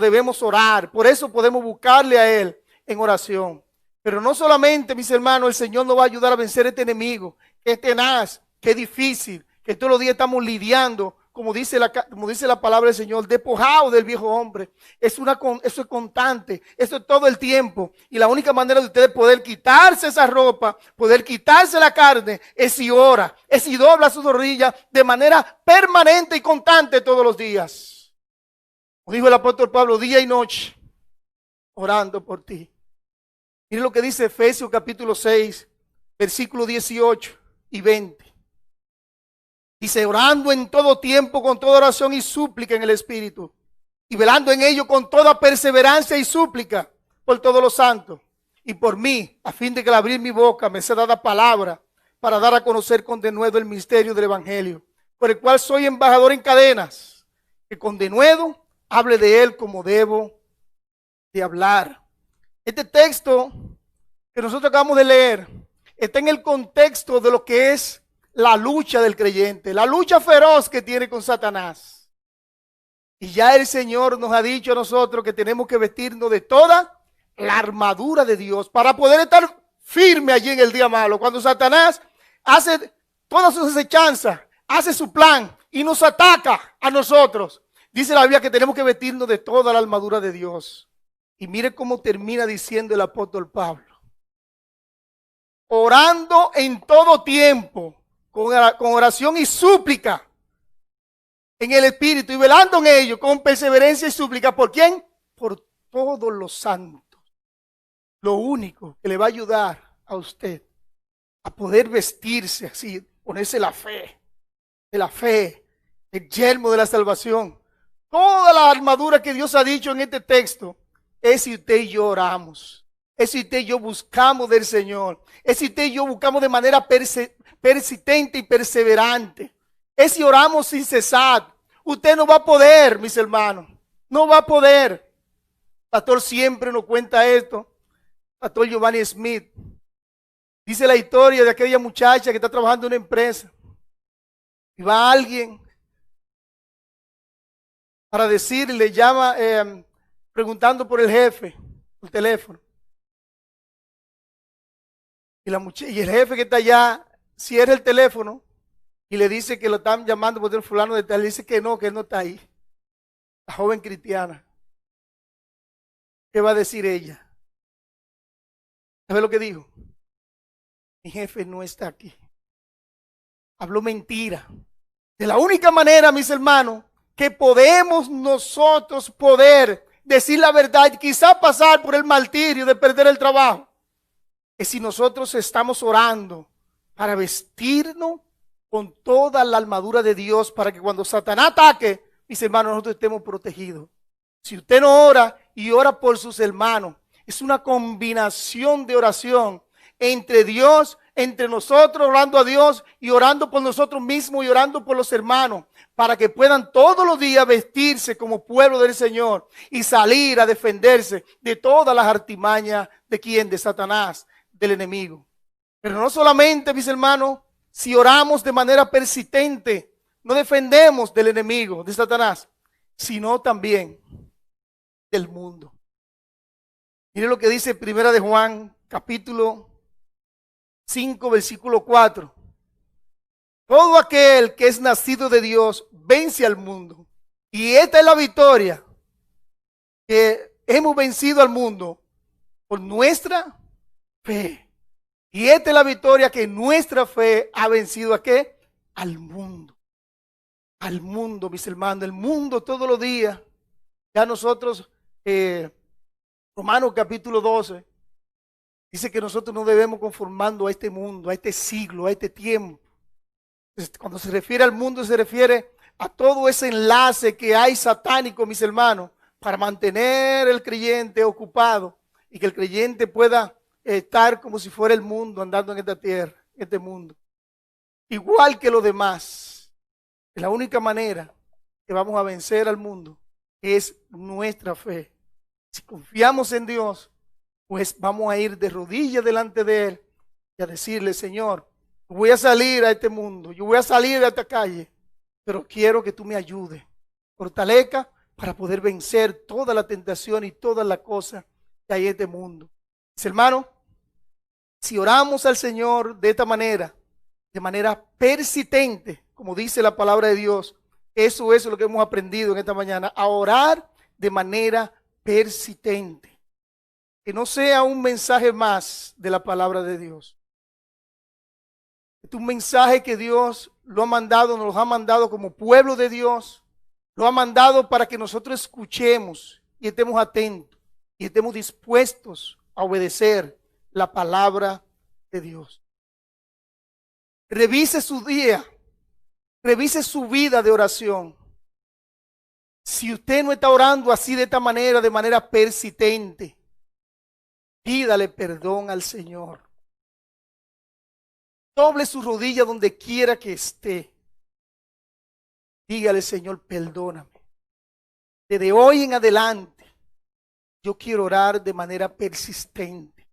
debemos orar. Por eso podemos buscarle a Él en oración. Pero no solamente, mis hermanos, el Señor nos va a ayudar a vencer este enemigo, que es tenaz, que es difícil, que todos los días estamos lidiando, como dice la palabra del Señor, despojado del viejo hombre. Eso es constante, eso es todo el tiempo. Y la única manera de ustedes poder quitarse esa ropa, poder quitarse la carne, es si ora, es si dobla sus rodillas de manera permanente y constante todos los días. Como dijo el apóstol Pablo, día y noche, orando por ti. Miren lo que dice Efesios capítulo 6, versículos 18 y 20. Dice, orando en todo tiempo con toda oración y súplica en el Espíritu, y velando en ello con toda perseverancia y súplica por todos los santos, y por mí, a fin de que al abrir mi boca me sea dada palabra para dar a conocer con denuedo el misterio del Evangelio, por el cual soy embajador en cadenas, que con denuedo hable de él como debo de hablar. Este texto que nosotros acabamos de leer está en el contexto de lo que es la lucha del creyente, la lucha feroz que tiene con Satanás. Y ya el Señor nos ha dicho a nosotros que tenemos que vestirnos de toda la armadura de Dios para poder estar firme allí en el día malo. Cuando Satanás hace todas sus acechanzas, hace su plan y nos ataca a nosotros, dice la Biblia que tenemos que vestirnos de toda la armadura de Dios. Y mire cómo termina diciendo el apóstol Pablo. Orando en todo tiempo, con oración y súplica en el Espíritu, y velando en ello con perseverancia y súplica. ¿Por quién? Por todos los santos. Lo único que le va a ayudar a usted a poder vestirse así, ponerse la fe, el yelmo de la salvación, toda la armadura que Dios ha dicho en este texto, es si usted y yo oramos, es si usted y yo buscamos del Señor, es si usted y yo buscamos de manera persistente y perseverante, es si oramos sin cesar. Usted no va a poder, mis hermanos, no va a poder. Pastor siempre nos cuenta esto, Pastor Giovanni Smith. Dice la historia de aquella muchacha que está trabajando en una empresa y va alguien para decirle, llama preguntando por el jefe, por teléfono. Y el jefe que está allá cierra el teléfono y le dice que lo están llamando por el fulano de tal. Le dice que él no está ahí. La joven cristiana. ¿Qué va a decir ella? ¿Sabe lo que dijo? Mi jefe no está aquí. Habló mentira. De la única manera, mis hermanos, que podemos nosotros poder decir la verdad y quizá pasar por el martirio de perder el trabajo, es si nosotros estamos orando para vestirnos con toda la armadura de Dios, para que cuando Satanás ataque, mis hermanos, nosotros estemos protegidos. Si usted no ora y ora por sus hermanos, es una combinación de oración entre Dios, entre nosotros, orando a Dios y orando por nosotros mismos y orando por los hermanos, para que puedan todos los días vestirse como pueblo del Señor y salir a defenderse de todas las artimañas de quién, de Satanás, del enemigo. Pero no solamente, mis hermanos, si oramos de manera persistente, no defendemos del enemigo, de Satanás, sino también del mundo. Mire lo que dice Primera de Juan, capítulo 5, versículo 4. Todo aquel que es nacido de Dios vence al mundo. Y esta es la victoria, que hemos vencido al mundo por nuestra fe. Y esta es la victoria, que nuestra fe ha vencido ¿a qué? Al mundo. Al mundo, mis hermanos. El mundo todos los días. Ya nosotros, Romanos capítulo 12, dice que nosotros no debemos conformando a este mundo, a este siglo, a este tiempo. Cuando se refiere al mundo, se refiere a todo ese enlace que hay satánico, mis hermanos, para mantener el creyente ocupado y que el creyente pueda estar como si fuera el mundo andando en esta tierra, en este mundo. Igual que los demás. La única manera que vamos a vencer al mundo es nuestra fe. Si confiamos en Dios, pues vamos a ir de rodillas delante de Él y a decirle, Señor, yo voy a salir a este mundo, yo voy a salir a esta calle, pero quiero que tú me ayudes. Fortalezca para poder vencer toda la tentación y todas las cosas que hay en este mundo. Mis hermanos, si oramos al Señor de manera persistente, como dice la palabra de Dios, eso es lo que hemos aprendido en esta mañana, a orar de manera persistente. Que no sea un mensaje más de la palabra de Dios. Es un mensaje que Dios lo ha mandado, nos lo ha mandado como pueblo de Dios, lo ha mandado para que nosotros escuchemos y estemos atentos y estemos dispuestos a obedecer la palabra de Dios. Revise su día, revise su vida de oración. Si usted no está orando así de esta manera, de manera persistente, pídale perdón al Señor. Doble su rodilla donde quiera que esté. Dígale, Señor, perdóname. Desde hoy en adelante, yo quiero orar de manera persistente.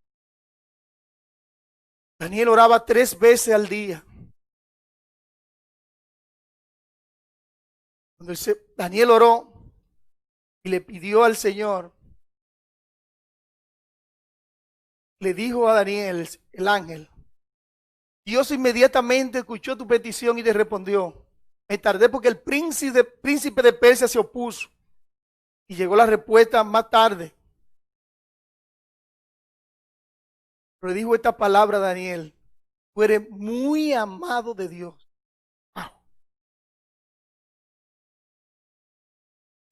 Daniel oraba 3 veces al día. Cuando Daniel oró y le pidió al Señor, le dijo a Daniel, el ángel, Dios inmediatamente escuchó tu petición y le respondió. Me tardé porque el príncipe de Persia se opuso y llegó la respuesta más tarde. Pero le dijo esta palabra a Daniel, tú eres muy amado de Dios. Wow.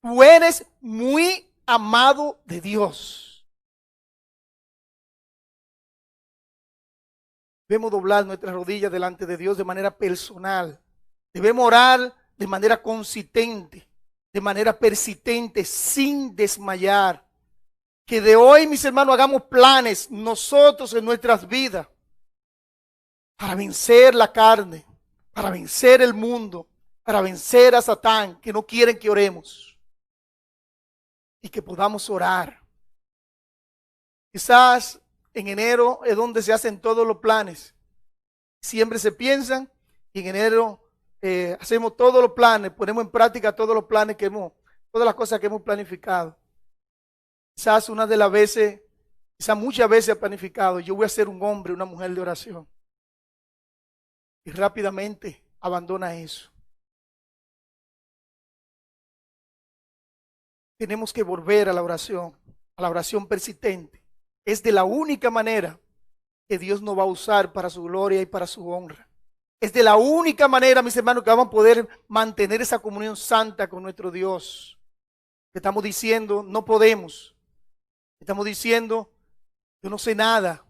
Tú eres muy amado de Dios. Debemos doblar nuestras rodillas delante de Dios de manera personal. Debemos orar de manera consistente, de manera persistente, sin desmayar. Que de hoy, mis hermanos, hagamos planes nosotros en nuestras vidas para vencer la carne, para vencer el mundo, para vencer a Satán, que no quieren que oremos. Y que podamos orar. Quizás en enero es donde se hacen todos los planes. Siempre se piensan y en enero hacemos todos los planes, ponemos en práctica todos los planes todas las cosas que hemos planificado. Quizás una de las veces, quizás muchas veces ha planificado, yo voy a ser un hombre, una mujer de oración. Y rápidamente abandona eso. Tenemos que volver a la oración persistente. Es de la única manera que Dios nos va a usar para su gloria y para su honra. Es de la única manera, mis hermanos, que vamos a poder mantener esa comunión santa con nuestro Dios. Estamos diciendo, no podemos. Estamos diciendo, yo no sé nada.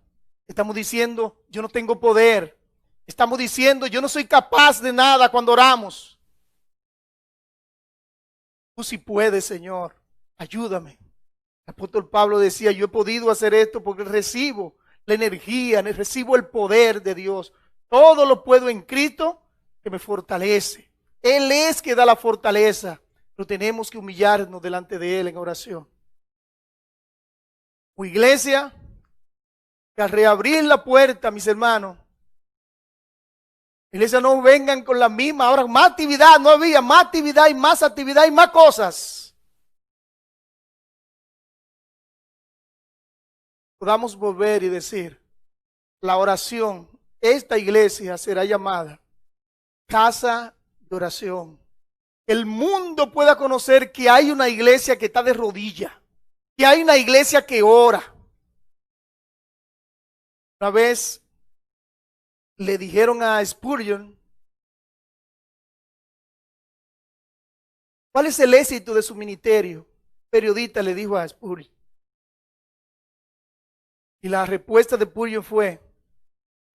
Estamos diciendo, yo no tengo poder. Estamos diciendo, yo no soy capaz de nada cuando oramos. Tú sí puedes, Señor. Ayúdame. El apóstol Pablo decía, yo he podido hacer esto porque recibo la energía, recibo el poder de Dios. Todo lo puedo en Cristo que me fortalece. Él es que da la fortaleza, pero tenemos que humillarnos delante de Él en oración. O iglesia, que al reabrir la puerta, mis hermanos, iglesia, no vengan con la misma, ahora más actividad, no había más actividad y más cosas. Podamos volver y decir, la oración, esta iglesia será llamada casa de oración. El mundo pueda conocer que hay una iglesia que está de rodillas, que hay una iglesia que ora. Una vez le dijeron a Spurgeon, ¿cuál es el éxito de su ministerio? Periodista le dijo a Spurgeon. Y la respuesta de Spurgeon fue,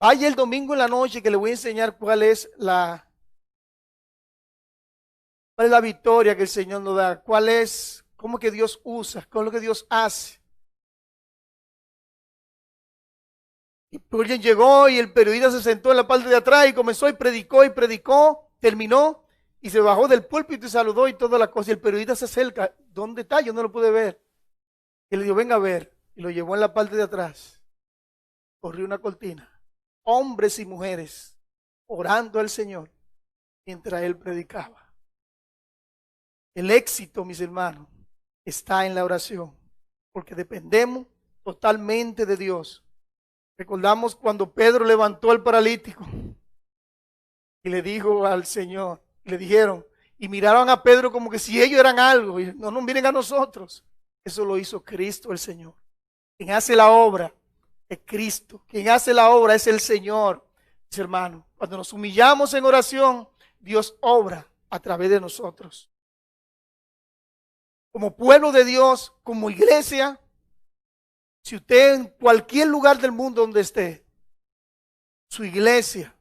vaya el domingo en la noche que le voy a enseñar cuál es la victoria que el Señor nos da, cómo que Dios usa, cómo es lo que Dios hace. Y Spurgeon llegó y el periodista se sentó en la parte de atrás y comenzó y predicó, terminó y se bajó del púlpito y saludó y toda la cosa. Y el periodista se acerca, ¿dónde está? Yo no lo pude ver. Y le dijo, venga a ver. Y lo llevó en la parte de atrás. Corrió una cortina. Hombres y mujeres orando al Señor mientras él predicaba. El éxito, mis hermanos, está en la oración, porque dependemos totalmente de Dios. Recordamos cuando Pedro levantó al paralítico y le dijo al Señor, le dijeron, y miraron a Pedro como que si ellos eran algo, y no nos miren a nosotros. Eso lo hizo Cristo el Señor. Quien hace la obra es Cristo, quien hace la obra es el Señor. Mis hermanos, cuando nos humillamos en oración, Dios obra a través de nosotros. Como pueblo de Dios, como iglesia, si usted en cualquier lugar del mundo donde esté, su iglesia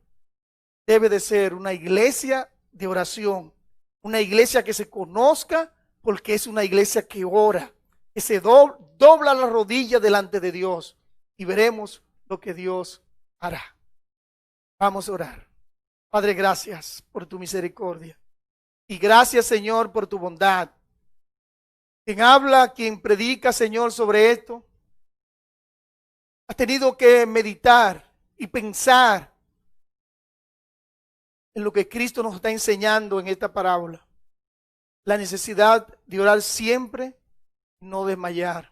debe de ser una iglesia de oración, una iglesia que se conozca porque es una iglesia que ora, que se dobla la rodilla delante de Dios y veremos lo que Dios hará. Vamos a orar. Padre, gracias por tu misericordia y gracias, Señor, por tu bondad. Quien habla, quien predica, Señor, sobre esto, ha tenido que meditar y pensar en lo que Cristo nos está enseñando en esta parábola. La necesidad de orar siempre, no desmayar.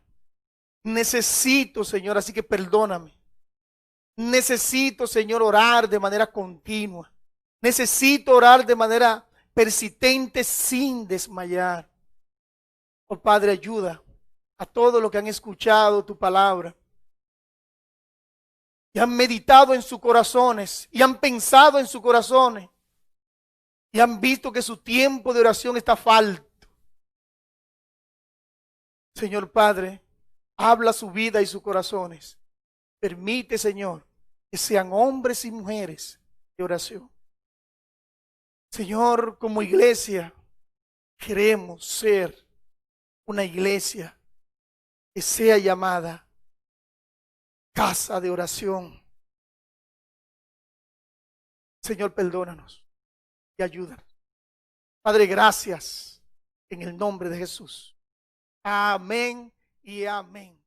Necesito, Señor, así que perdóname. Necesito, Señor, orar de manera continua. Necesito orar de manera persistente sin desmayar. Oh Padre, ayuda a todos los que han escuchado tu palabra y han meditado en sus corazones y han pensado en sus corazones y han visto que su tiempo de oración está falto. Señor Padre, habla su vida y sus corazones. Permite, Señor, que sean hombres y mujeres de oración. Señor, como iglesia, queremos ser una iglesia que sea llamada casa de oración. Señor, perdónanos y ayúdanos. Padre, gracias en el nombre de Jesús. Amén y amén.